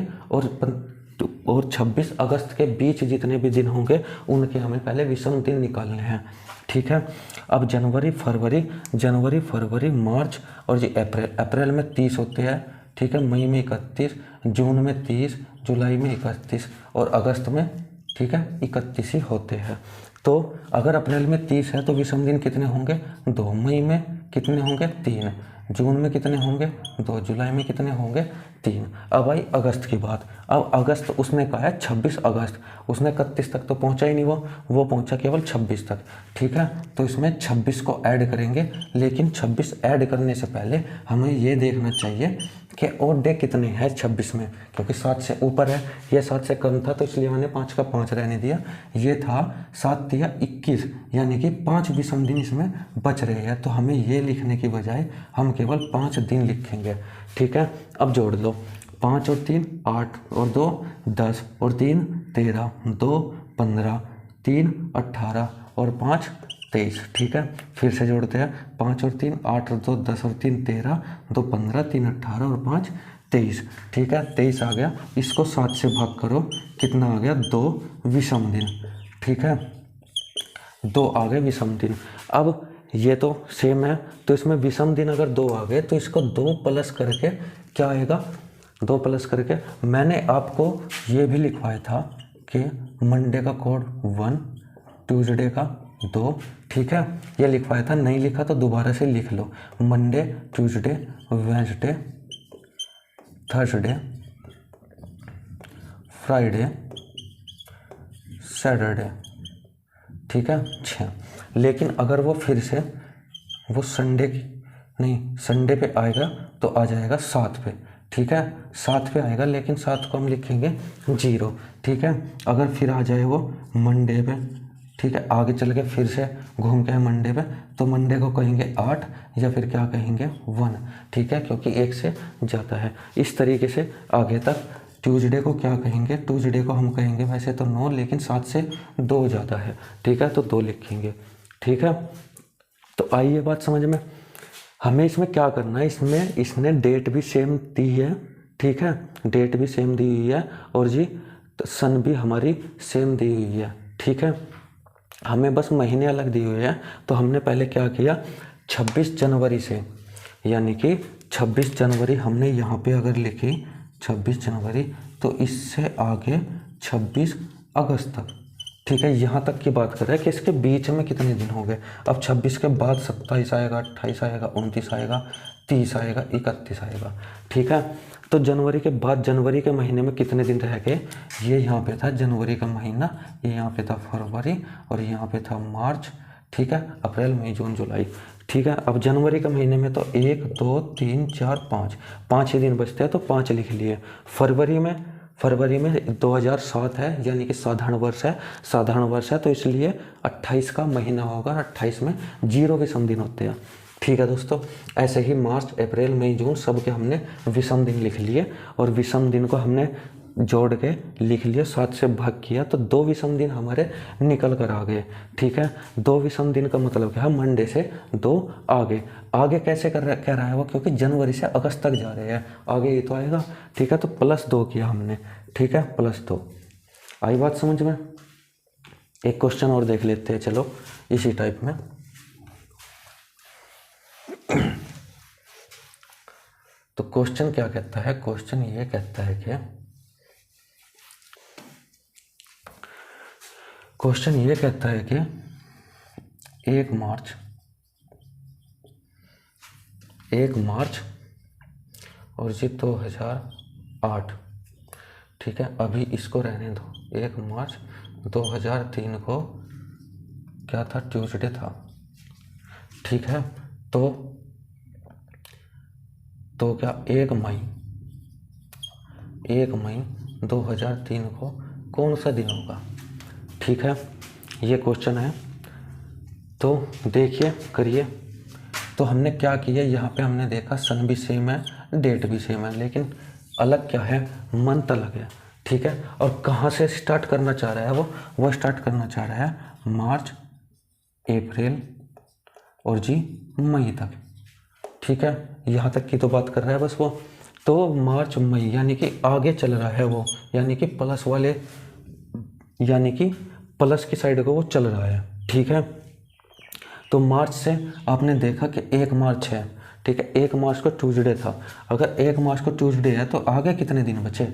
और 26 अगस्त के बीच जितने भी दिन होंगे उनके हमें पहले विषम दिन निकालने हैं, ठीक है। अब जनवरी फरवरी मार्च और जी अप्रैल में 30 होते हैं, ठीक है, मई में 31, जून में 30, जुलाई में 31 और अगस्त में, ठीक है, 31 ही होते हैं। तो अगर अप्रैल में 30 है तो विषम दिन कितने होंगे, 2, मई में कितने होंगे, 3, जून में कितने होंगे, 2, जुलाई में कितने होंगे, 3। अब आई अगस्त की बात। अब अगस्त उसने कहा है 26 अगस्त, उसने 31 तक तो पहुंचा ही नहीं, वो पहुंचा केवल 26 तक, ठीक है। तो इसमें 26 को ऐड करेंगे, लेकिन 26 ऐड करने से पहले हमें ये देखना चाहिए कि और डे कितने हैं 26 में, क्योंकि 7 से ऊपर है, ये 7 से कम था तो इसलिए मैंने 5 का 5 रहने दिया। ये था 7 तिया 21, यानी कि 5 विषम दिन इसमें बच रहे हैं। तो हमें ये लिखने की बजाय हम केवल 5 दिन लिखेंगे, ठीक है। अब जोड़ लो, 5 और 3 8 और 2 10 और 3 13, 2 15, 3 18 और 5 23, ठीक है। फिर से जोड़ते हैं, 5 और 3 8 और 2 10 और 3 13, 2 15, 3 18 और 5 23, ठीक है, 23 आ गया। इसको 7 से भाग करो, कितना आ गया, 2 विषम दिन, ठीक है, 2 आ गए विषम दिन। अब ये तो सेम है, तो इसमें विषम दिन अगर 2 आ गए तो इसको 2 प्लस करके क्या आएगा, 2 प्लस करके मैंने आपको ये भी लिखवाया था कि मंडे का कोड 1, ट्यूसडे का 2, ठीक है, ये लिखवाया था। नहीं लिखा तो दोबारा से लिख लो, Monday, Tuesday, Wednesday, Thursday, Friday, Saturday, ठीक है 6। लेकिन अगर वो फिर से वो संडे की नहीं, संडे पे आएगा तो आ जाएगा 7 पे, ठीक है 7 पे आएगा, लेकिन 7 को हम लिखेंगे 0, ठीक है। अगर फिर आ जाए वो मंडे पे, ठीक है, आगे चल के फिर से घूम के मंडे पे, तो मंडे को कहेंगे 8 या फिर क्या कहेंगे 1, ठीक है, क्योंकि 1 से ज़्यादा है। इस तरीके से आगे तक। ट्यूसडे को क्या कहेंगे, ट्यूसडे को हम कहेंगे वैसे तो 9, लेकिन 7 से 2 ज़्यादा है, ठीक है, तो 2 लिखेंगे, ठीक है। तो आई ये बात समझ में। हमें इसमें क्या करना है, इसमें इसने डेट भी सेम दी है, ठीक है, डेट भी सेम दी हुई है, और जी सन भी हमारी सेम दी हुई है, ठीक है। हमें बस महीने अलग दिए हुए हैं। तो हमने पहले क्या किया, 26 जनवरी से, यानी कि 26 जनवरी हमने यहाँ पे अगर लिखी 26 जनवरी, तो इससे आगे 26 अगस्त तक, ठीक है, यहाँ तक की बात कर रहे हैं कि इसके बीच में कितने दिन हो गए। अब 26 के बाद 27 आएगा, 28 आएगा, 29 आएगा, 30 आएगा, 31 आएगा, ठीक है। तो जनवरी के बाद जनवरी के महीने में कितने दिन रह गए, ये यहाँ पे था जनवरी का महीना, ये यहाँ पे था फरवरी, और यहाँ पे था मार्च, ठीक है, अप्रैल मई जून जुलाई, ठीक है। अब जनवरी के महीने में तो 1 2 3 4 5 ही दिन बचते हैं, तो 5 लिख लिए। फरवरी में 2007 है, यानी कि साधारण वर्ष है, तो इसलिए 28 का महीना होगा, 28 में 0 विषम दिन होते हैं, ठीक है दोस्तों। ऐसे ही मार्च, अप्रैल, मई, जून सब के हमने विषम दिन लिख लिए, और विषम दिन को हमने जोड़ के लिख लिया, 7 से भाग किया, तो 2 विषम दिन हमारे निकल कर आ गए, ठीक है। 2 विषम दिन का मतलब क्या है, मंडे से 2 आगे कैसे कह रहा है वो, क्योंकि जनवरी से अगस्त तक जा रहे हैं, आगे ये तो आएगा, ठीक है। तो +2 किया हमने, ठीक है, +2। आई बात समझ में। एक क्वेश्चन और देख लेते हैं, चलो इसी टाइप में। तो क्वेश्चन क्या कहता है, क्वेश्चन ये कहता है कि 1 मार्च और जी 2008, ठीक है, अभी इसको रहने दो। 1 मार्च 2003 को क्या था, ट्यूसडे था, ठीक है। तो क्या 1 मई 2003 को कौन सा दिन होगा, ठीक है, ये क्वेश्चन है। तो देखिए, करिए। तो हमने क्या किया, यहाँ पे हमने देखा सन भी सेम है, डेट भी सेम है, लेकिन अलग क्या है, मंथ अलग है, ठीक है। और कहाँ से स्टार्ट करना चाह रहा है वो स्टार्ट करना चाह रहा है मार्च, अप्रैल और जी मई तक, ठीक है, यहाँ तक की तो बात कर रहा है बस वो। तो मार्च मई यानी कि आगे चल रहा है वो, यानी कि प्लस की साइड को वो चल रहा है, ठीक है। तो मार्च से आपने देखा कि 1 मार्च है, ठीक है, 1 मार्च को ट्यूसडे था। अगर 1 मार्च को ट्यूसडे है तो आगे कितने दिन बचे,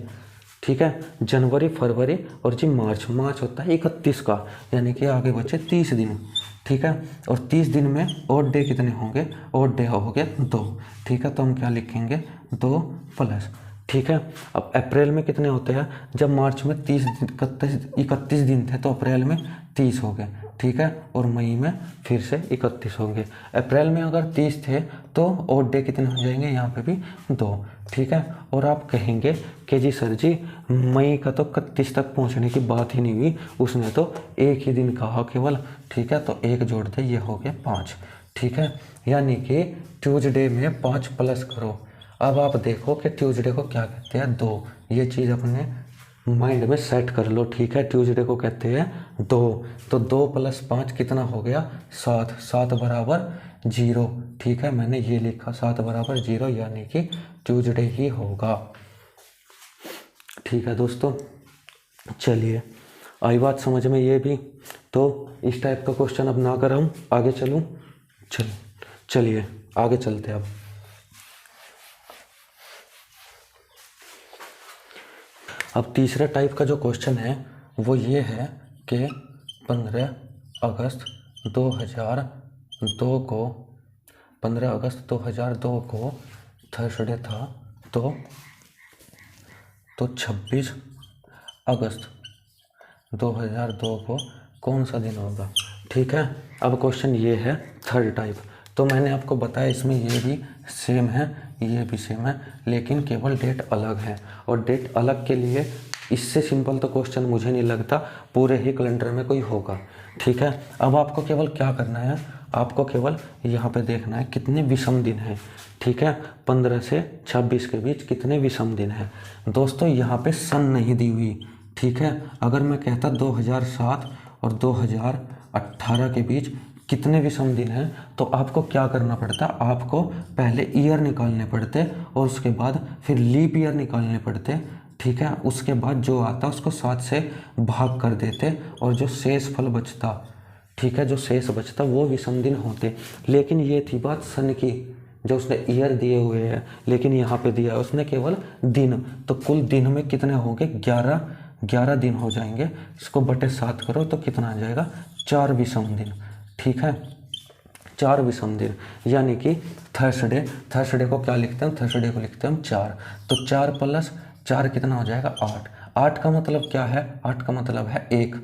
ठीक है, जनवरी, फरवरी और जी मार्च होता है 31 का, यानी कि आगे बचे 30 दिन, ठीक है। और 30 दिन में ओड डे कितने होंगे, ओड डे हो गए 2, ठीक है। तो हम क्या लिखेंगे, 2 प्लस, ठीक है। अब अप्रैल में कितने होते हैं, जब मार्च में 31 दिन थे तो अप्रैल में 30 हो गए, ठीक है, और मई में फिर से 31 होंगे। अप्रैल में अगर 30 थे तो ओड डे कितने हो जाएंगे, यहाँ पे भी 2, ठीक है। और आप कहेंगे कि जी सर जी मई का तो 31 तक पहुँचने की बात ही नहीं हुई, उसने तो 1 ही दिन कहा केवल, ठीक है। तो 1 जोड़ दे, ये हो गया 5, ठीक है। यानी कि ट्यूसडे में 5 प्लस करो। अब आप देखो कि ट्यूसडे को क्या कहते हैं, 2, ये चीज़ अपने माइंड में सेट कर लो, ठीक है। ट्यूसडे को कहते हैं 2, तो 2 + 5 कितना हो गया, 7 बराबर 0, ठीक है। मैंने ये लिखा 7 बराबर 0, यानी कि ट्यूसडे ही होगा, ठीक है दोस्तों। चलिए, आई बात समझ में ये भी। तो इस टाइप का क्वेश्चन अब ना कर, हम आगे चलूँ, चलिए आगे चलते हैं। अब तीसरा टाइप का जो क्वेश्चन है वो ये है कि 15 अगस्त 2002 को थर्सडे था, तो 26 अगस्त 2002 को कौन सा दिन होगा। ठीक है, अब क्वेश्चन ये है थर्ड टाइप। तो मैंने आपको बताया इसमें ये भी सेम है, ये भी सेम है, लेकिन केवल डेट अलग है। और डेट अलग के लिए इससे सिंपल तो क्वेश्चन मुझे नहीं लगता पूरे ही कैलेंडर में कोई होगा। ठीक है, अब आपको केवल क्या करना है, आपको केवल यहाँ पे देखना है कितने विषम दिन हैं। ठीक है, 15 से 26 के बीच कितने विषम दिन हैं। दोस्तों यहाँ पे सन नहीं दी हुई। ठीक है, अगर मैं कहता 2007 और 2018 के बीच कितने विषम दिन हैं, तो आपको क्या करना पड़ता, आपको पहले ईयर निकालने पड़ते और उसके बाद फिर लीप ईयर निकालने पड़ते। ठीक है, उसके बाद जो आता उसको 7 से भाग कर देते और जो शेष फल बचता, ठीक है, जो शेष बचता वो विषम दिन होते। लेकिन ये थी बात सन की, जो उसने ईयर दिए हुए हैं, लेकिन यहाँ पे दिया है उसने केवल दिन। तो कुल दिन में कितने होंगे, 11 दिन हो जाएंगे। इसको बटे 7 करो तो कितना आ जाएगा, 4 विषम दिन। ठीक है, 4 विषम दिन, यानी कि थर्सडे को क्या लिखते हैं, थर्सडे को लिखते हैं हम 4। तो 4 + 4 कितना हो जाएगा, 8। 8 का मतलब क्या है, 8 का मतलब है 1।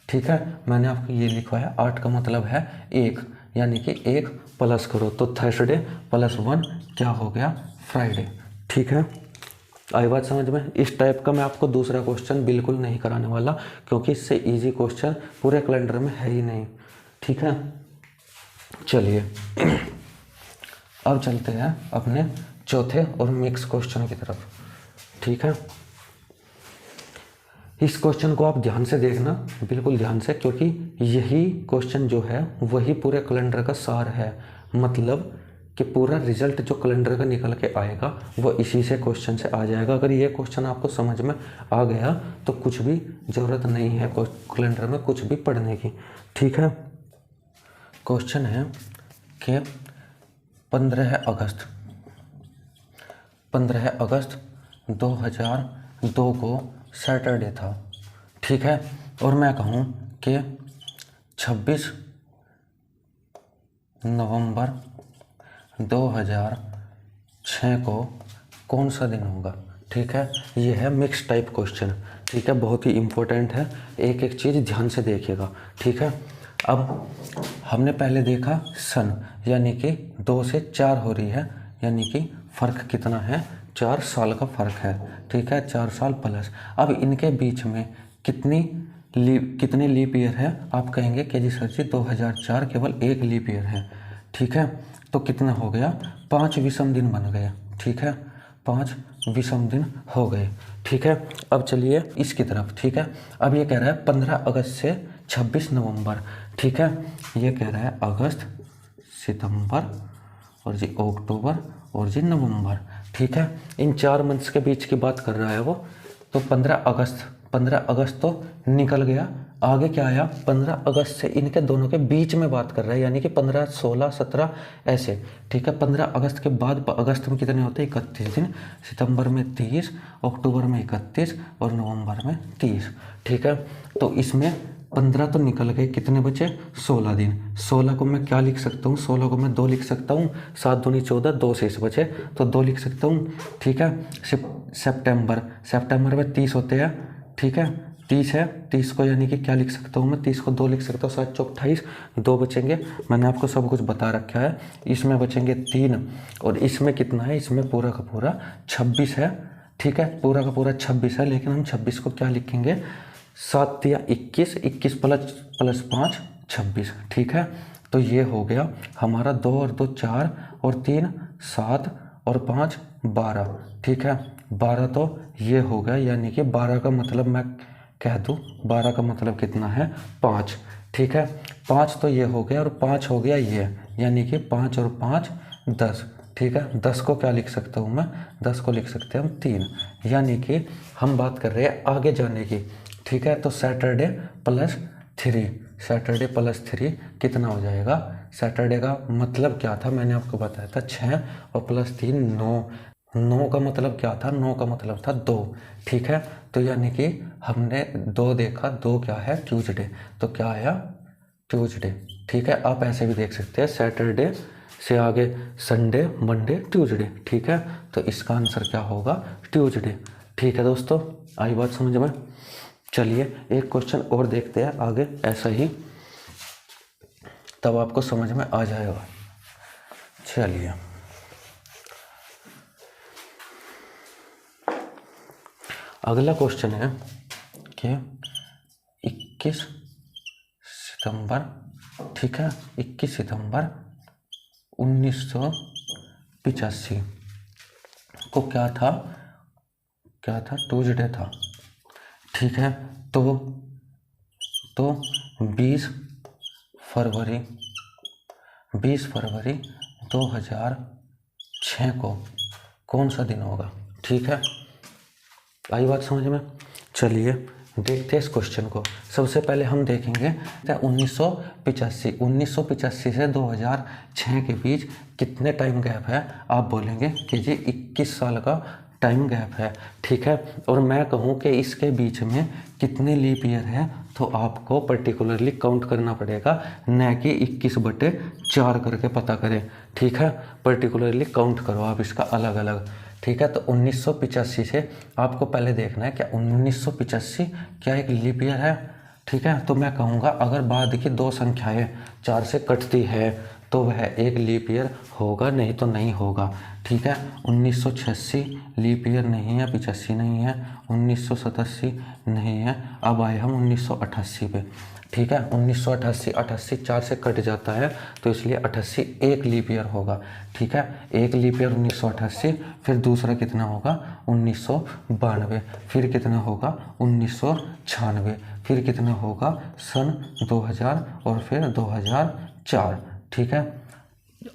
ठीक है, मैंने आपको ये लिखवाया, 8 का मतलब है 1, यानी कि 1 प्लस करो तो थर्सडे + 1 क्या हो गया, फ्राइडे। ठीक है, आई बात समझ में। इस टाइप का मैं आपको दूसरा क्वेश्चन बिल्कुल नहीं कराने वाला, क्योंकि इससे इजी क्वेश्चन पूरे कैलेंडर में है ही नहीं। ठीक है, चलिए अब चलते हैं अपने चौथे और मिक्स क्वेश्चन की तरफ। ठीक है, इस क्वेश्चन को आप ध्यान से देखना, बिल्कुल ध्यान से, क्योंकि यही क्वेश्चन जो है वही पूरे कैलेंडर का सार है। मतलब कि पूरा रिजल्ट जो कैलेंडर का निकल के आएगा वो इसी से क्वेश्चन से आ जाएगा। अगर ये क्वेश्चन आपको समझ में आ गया तो कुछ भी ज़रूरत नहीं है कैलेंडर में कुछ भी पढ़ने की। ठीक है, क्वेश्चन है कि 15 अगस्त 2002 को सैटरडे था। ठीक है, और मैं कहूँ कि 26 नवंबर 2006 को कौन सा दिन होगा। ठीक है, ये है मिक्स टाइप क्वेश्चन। ठीक है, बहुत ही इम्पोर्टेंट है, एक एक चीज़ ध्यान से देखिएगा। ठीक है, अब हमने पहले देखा सन, यानी कि 2 से 4 हो रही है, यानी कि फ़र्क कितना है, 4 साल का फ़र्क है। ठीक है, 4 साल प्लस। अब इनके बीच में कितने लीप ईयर है, आप कहेंगे कि जी सर जी 2004 केवल 1 लीप ईयर है। ठीक है, तो कितना हो गया, 5 विषम दिन बन गए। ठीक है, 5 विषम दिन हो गए। ठीक है, अब चलिए इसकी तरफ। ठीक है, अब ये कह रहा है 15 अगस्त से 26 नवंबर। ठीक है, ये कह रहा है अगस्त, सितंबर और जी अक्टूबर और जी नवंबर। ठीक है, इन 4 मंथ्स के बीच की बात कर रहा है वो। तो 15 अगस्त तो निकल गया, आगे क्या आया, 15 अगस्त से इनके दोनों के बीच में बात कर रहा है, यानी कि 15, 16, 17 ऐसे। ठीक है, 15 अगस्त के बाद अगस्त में कितने होते हैं, 31 दिन, सितंबर में 30, अक्टूबर में 31 और नवंबर में 30। ठीक है, तो इसमें 15 तो निकल गए, कितने बचे, 16 दिन। 16 को मैं क्या लिख सकता हूँ, 16 को मैं 2 लिख सकता हूँ, 7 दूनी 14, 2 शेष बचे तो 2 लिख सकता हूँ। ठीक है, सितंबर में 30 होते हैं। ठीक है, 30 है, 30 को यानी कि क्या लिख सकता हूँ मैं, 30 को 2 लिख सकता हूँ, 7 चौक 28, 2 बचेंगे। मैंने आपको सब कुछ बता रखा है। इसमें बचेंगे 3 और इसमें कितना है, इसमें पूरा का पूरा 26 है। ठीक है, पूरा का पूरा 26 है, लेकिन हम 26 को क्या लिखेंगे, 7 या 21, 21 प्लस 5 26। ठीक है, तो ये हो गया हमारा 2 और 2 4 और 3 7 और 5 12। ठीक है, 12 तो ये हो गया, यानी कि 12 का मतलब मैं कह दूँ, 12 का मतलब कितना है, 5। ठीक है, 5 तो ये हो गया और 5 हो गया ये, यानी कि 5 और 5 10। ठीक है, 10 को क्या लिख सकता हूँ मैं, 10 को लिख सकते हैं हम 3, यानी कि हम बात कर रहे हैं आगे जाने की। ठीक है, तो सैटरडे + 3 कितना हो जाएगा, सैटरडे का मतलब क्या था, मैंने आपको बताया था 6 और +3 9। 9 का मतलब क्या था, 9 का मतलब था 2। ठीक है, तो यानी कि हमने 2 देखा, 2 क्या है, ट्यूसडे, तो क्या आया, ट्यूसडे। ठीक है, आप ऐसे भी देख सकते हैं, सैटरडे से आगे संडे, मंडे, ट्यूसडे। ठीक है, तो इसका आंसर क्या होगा, ट्यूसडे। ठीक है दोस्तों, आई बात समझ में। चलिए एक क्वेश्चन और देखते हैं आगे ऐसा ही, तब आपको समझ में आ जाएगा। चलिए अगला क्वेश्चन है कि 21 सितंबर, ठीक है, 21 सितंबर 1985 को क्या था, ट्यूसडे था, ठीक है। तो 20 फरवरी 2006 को कौन सा दिन होगा, ठीक है। आई बात समझ में। चलिए देखते हैं इस क्वेश्चन को। सबसे पहले हम देखेंगे 1985 से 2006 के बीच कितने टाइम गैप है। आप बोलेंगे कि जी 21 साल का टाइम गैप है, ठीक है। और मैं कहूँ कि इसके बीच में कितने लीप ईयर है, तो आपको पर्टिकुलरली काउंट करना पड़ेगा, न कि 21/4 करके पता करें, ठीक है। पर्टिकुलरली काउंट करो आप इसका अलग अलग, ठीक है। तो 1985 से आपको पहले देखना है क्या 1985 क्या एक लीप ईयर है, ठीक है। तो मैं कहूँगा अगर बाद की दो संख्याएं 4 से कटती है तो वह एक लीप ईयर होगा, नहीं तो नहीं होगा, ठीक है। 1986 लीप ईयर नहीं है, 85 नहीं है, 1987 नहीं है। अब आए हम 1988 पे, ठीक है। 1988 4 से कट जाता है तो इसलिए 88 एक लीप ईयर होगा, ठीक है। एक लीप ईयर 1988, फिर दूसरा कितना होगा 1992, फिर कितना होगा 1996, फिर कितना होगा सन 2000 और फिर 2004, ठीक है।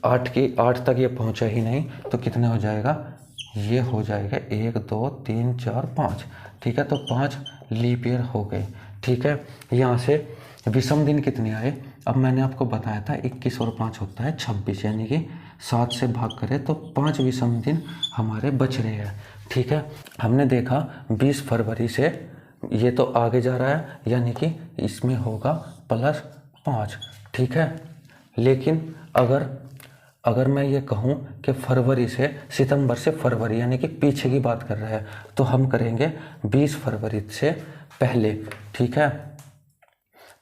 8 तक ये पहुंचा ही नहीं तो कितना हो जाएगा, ये हो जाएगा 1 2 3 4 5, ठीक है। तो 5 लीप ईयर हो गए, ठीक है। यहाँ से विषम दिन कितने आए, अब मैंने आपको बताया था 21 और 5 होता है 26, यानी कि 7 से भाग करें तो 5 विषम दिन हमारे बच रहे हैं, ठीक है। हमने देखा 20 फरवरी से ये तो आगे जा रहा है, यानी कि इसमें होगा +5, ठीक है। लेकिन अगर मैं ये कहूँ कि फरवरी से सितंबर से फरवरी यानी कि पीछे की बात कर रहा है, तो हम करेंगे 20 फरवरी से पहले, ठीक है।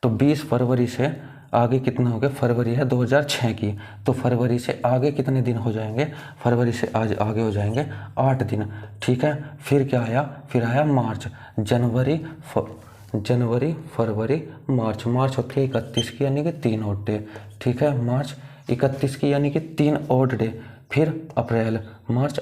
तो 20 फरवरी से आगे कितना हो गया, फरवरी है 2006 की, तो फरवरी से आगे कितने दिन हो जाएंगे, फरवरी से आज आगे हो जाएंगे 8 दिन, ठीक है। फिर क्या आया, फिर आया मार्च, जनवरी फरवरी मार्च होती है 31 की यानी कि 3 ऑड डे, ठीक है। मार्च 31 की यानी कि 3 ऑड डे। फिर अप्रैल, मार्च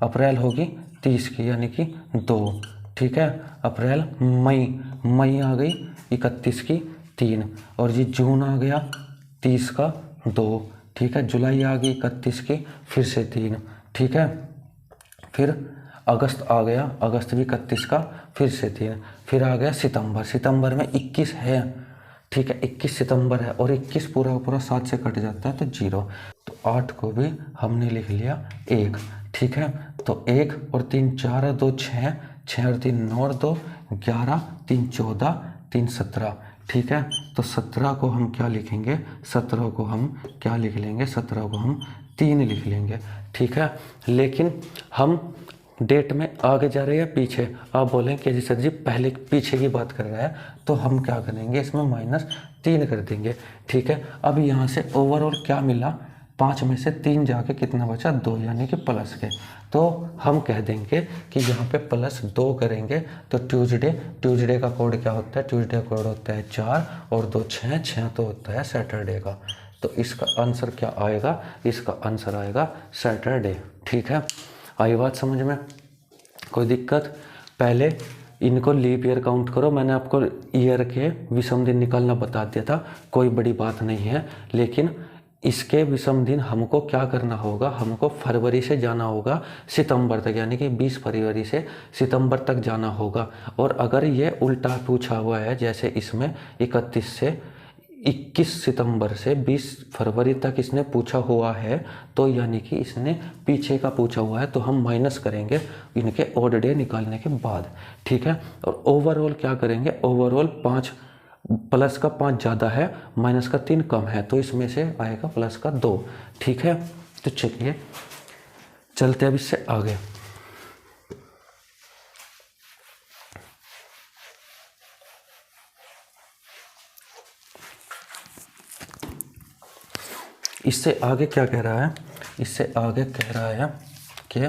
अप्रैल होगी 30 की यानी कि 2, ठीक है। अप्रैल मई आ गई 31 की 3, और ये जून आ गया 30 का 2, ठीक है। जुलाई आ गई 31 की फिर से 3, ठीक है। फिर अगस्त आ गया, अगस्त भी 31 का फिर से 3, फिर आ गया सितंबर में 21 है, ठीक है। 21 सितंबर है और 21 पूरा 7 से कट जाता है तो 0, तो 8 को भी हमने लिख लिया 1, ठीक है। तो 1 और 3 4 और 2 6, 6 और 3 9 और 2 11, 3 14, 3 17, ठीक है। तो 17 को हम क्या लिखेंगे, 17 को हम क्या लिख लेंगे, 17 को हम 3 लिख लेंगे, ठीक है। लेकिन हम डेट में आगे जा रहे हैं पीछे, आप बोलें कि जी सर जी पहले पीछे की बात कर रहा है, तो हम क्या करेंगे इसमें -3 कर देंगे, ठीक है। अब यहाँ से ओवरऑल क्या मिला, 5 में से 3 जाके कितना बचा 2, यानी कि प्लस के, तो हम कह देंगे कि यहाँ पे +2 करेंगे तो ट्यूसडे का कोड क्या होता है, ट्यूसडे का कोड होता है 4 और 2 6 तो होता है सैटरडे का। तो इसका आंसर क्या आएगा, इसका आंसर आएगा सैटरडे, ठीक है। आई बात समझ में, कोई दिक्कत। पहले इनको लीप ईयर काउंट करो, मैंने आपको ईयर के विषम दिन निकालना बता दिया था, कोई बड़ी बात नहीं है। लेकिन इसके विषम दिन हमको क्या करना होगा, हमको फरवरी से जाना होगा सितंबर तक, यानी कि 20 फरवरी से सितंबर तक जाना होगा। और अगर ये उल्टा पूछा हुआ है, जैसे इसमें 31 से 21 सितंबर से 20 फरवरी तक इसने पूछा हुआ है, तो यानी कि इसने पीछे का पूछा हुआ है, तो हम माइनस करेंगे इनके ऑड डे निकालने के बाद, ठीक है। और ओवरऑल क्या करेंगे, ओवरऑल 5 प्लस का 5 ज़्यादा है, माइनस का 3 कम है, तो इसमें से आएगा प्लस का 2, ठीक है। तो चलिए चलते अब इससे आगे। इससे आगे क्या कह रहा है, इससे आगे कह रहा है कि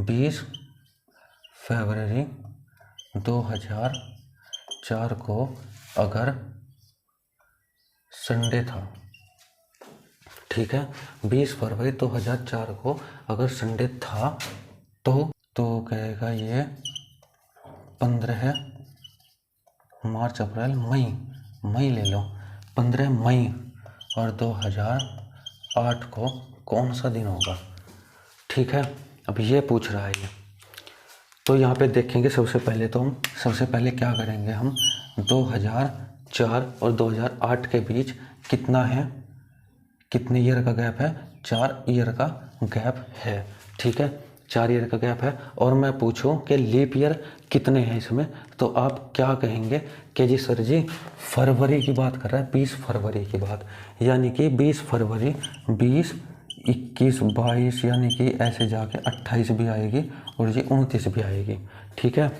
20 फरवरी 2004 को अगर संडे था, ठीक है, 20 फरवरी 2004 को अगर संडे था तो कहेगा ये 15 मार्च, अप्रैल, मई ले लो, 15 मई और 2008 को कौन सा दिन होगा, ठीक है। अब ये पूछ रहा है ये, तो यहाँ पे देखेंगे सबसे पहले क्या करेंगे हम, 2004 और 2008 के बीच कितना है, कितने ईयर का गैप है, 4 ईयर का गैप है, ठीक है, 4 ईयर का गैप है। और मैं पूछूं कि लीप ईयर कितने हैं इसमें, तो आप क्या कहेंगे कि जी सर जी फरवरी की बात कर रहा है, 20 फरवरी की बात, यानी कि 20 फरवरी 20, 21, 22, यानी कि ऐसे जाके 28 भी आएगी और ये 29 भी आएगी, ठीक है।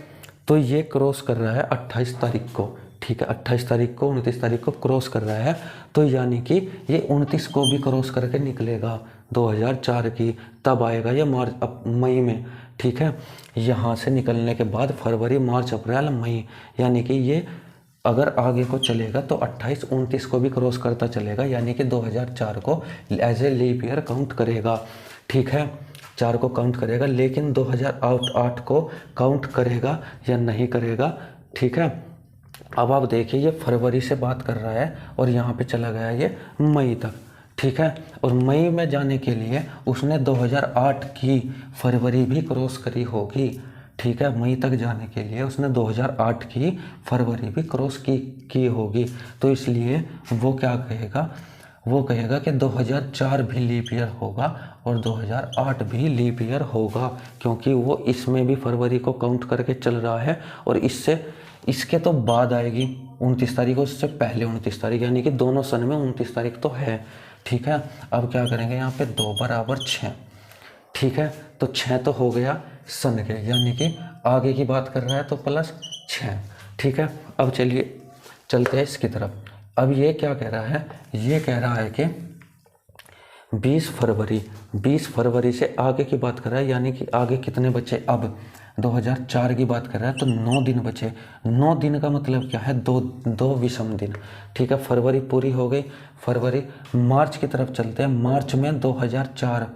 तो ये क्रॉस कर रहा है 28 तारीख को, ठीक है, 28 तारीख को 29 तारीख को क्रॉस कर रहा है, तो यानी कि ये 29 को भी क्रॉस करके निकलेगा 2004 की, तब आएगा ये मई में, ठीक है। यहाँ से निकलने के बाद फरवरी, मार्च, अप्रैल, मई, यानी कि ये अगर आगे को चलेगा तो 28, 29 को भी क्रॉस करता चलेगा, यानी कि 2004 को as a leap year count करेगा, ठीक है, 4 को काउंट करेगा, लेकिन 2008 को काउंट करेगा या नहीं करेगा, ठीक है। अब आप देखिए ये फरवरी से बात कर रहा है और यहाँ पे चला गया ये मई तक, ठीक है, और मई में जाने के लिए उसने 2008 की फरवरी भी क्रॉस करी होगी, ठीक है, मई तक जाने के लिए उसने 2008 की फरवरी भी क्रॉस की होगी, तो इसलिए वो क्या कहेगा, वो कहेगा कि 2004 भी लीप ईयर होगा और 2008 भी लीप ईयर होगा, क्योंकि वो इसमें भी फरवरी को काउंट करके चल रहा है और इसके तो बाद आएगी 29 तारीख, उससे पहले 29 तारीख, यानी कि दोनों सन में 29 तारीख तो है, ठीक है। अब क्या करेंगे यहाँ पे 2 बराबर 6, ठीक है, तो 6 तो हो गया सन के, यानी कि आगे की बात कर रहा है तो प्लस 6, ठीक है। अब चलिए चलते हैं इसकी तरफ। अब ये क्या कह रहा है, ये कह रहा है कि 20 फरवरी से आगे की बात कर रहा है, यानी कि आगे कितने बचे, अब 2004 की बात कर रहा है तो 9 दिन बचे, 9 दिन का मतलब क्या है, दो विषम दिन, ठीक है। फरवरी पूरी हो गई, फरवरी, मार्च की तरफ चलते हैं, मार्च में 2004,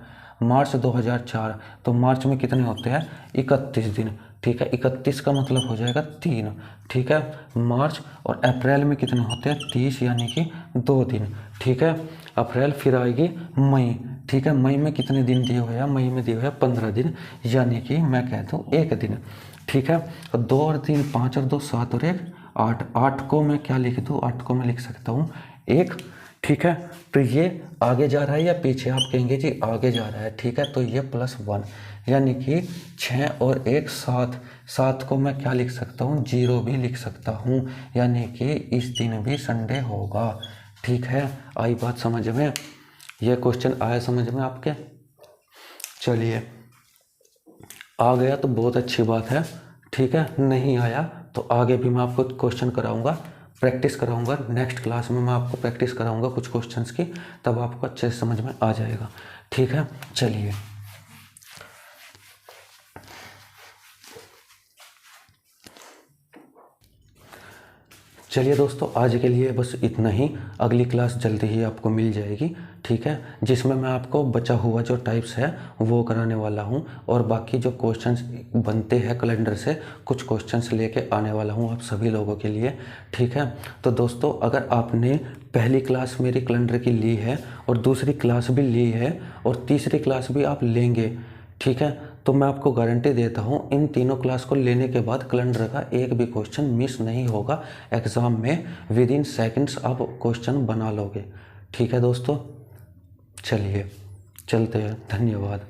मार्च 2004, तो मार्च में कितने होते हैं, 31 दिन, ठीक है, 31 का मतलब हो जाएगा 3, ठीक है, मार्च, और अप्रैल में कितने होते हैं, 30, यानी कि 2 दिन, ठीक है, अप्रैल, फिर आएगी मई, ठीक है, मई में कितने दिन दिए हुए हैं, मई में दिए हुए हैं 15 दिन, यानी कि मैं कहता हूँ 1 दिन, ठीक है, और 2 और 3 5 और 2 7 और 1 8, 8 को मैं क्या लिख दूँ, 8 को मैं लिख सकता हूँ 1, ठीक है। तो ये आगे जा रहा है या पीछे, आप कहेंगे जी आगे जा रहा है, ठीक है, तो ये +1, यानी कि 6 और 1 7, 7 को मैं क्या लिख सकता हूँ, 0 भी लिख सकता हूँ, यानी कि इस दिन भी संडे होगा, ठीक है। आई बात समझ में, ये क्वेश्चन आया समझ में आपके, चलिए आ गया तो बहुत अच्छी बात है, ठीक है, नहीं आया तो आगे भी मैं आपको क्वेश्चन कराऊंगा, प्रैक्टिस कराऊंगा, नेक्स्ट क्लास में मैं आपको प्रैक्टिस कराऊंगा कुछ क्वेश्चंस की, तब आपको अच्छे से समझ में आ जाएगा, ठीक है। चलिए दोस्तों, आज के लिए बस इतना ही, अगली क्लास जल्दी ही आपको मिल जाएगी, ठीक है, जिसमें मैं आपको बचा हुआ जो टाइप्स है वो कराने वाला हूं, और बाकी जो क्वेश्चंस बनते हैं कैलेंडर से कुछ क्वेश्चंस लेके आने वाला हूं आप सभी लोगों के लिए, ठीक है। तो दोस्तों, अगर आपने पहली क्लास मेरी कैलेंडर की ली है और दूसरी क्लास भी ली है और तीसरी क्लास भी आप लेंगे, ठीक है, तो मैं आपको गारंटी देता हूँ इन तीनों क्लास को लेने के बाद कैलेंडर का एक भी क्वेश्चन मिस नहीं होगा, एग्ज़ाम में विदिन सेकंड्स आप क्वेश्चन बना लोगे, ठीक है दोस्तों। चलिए चलते हैं, धन्यवाद।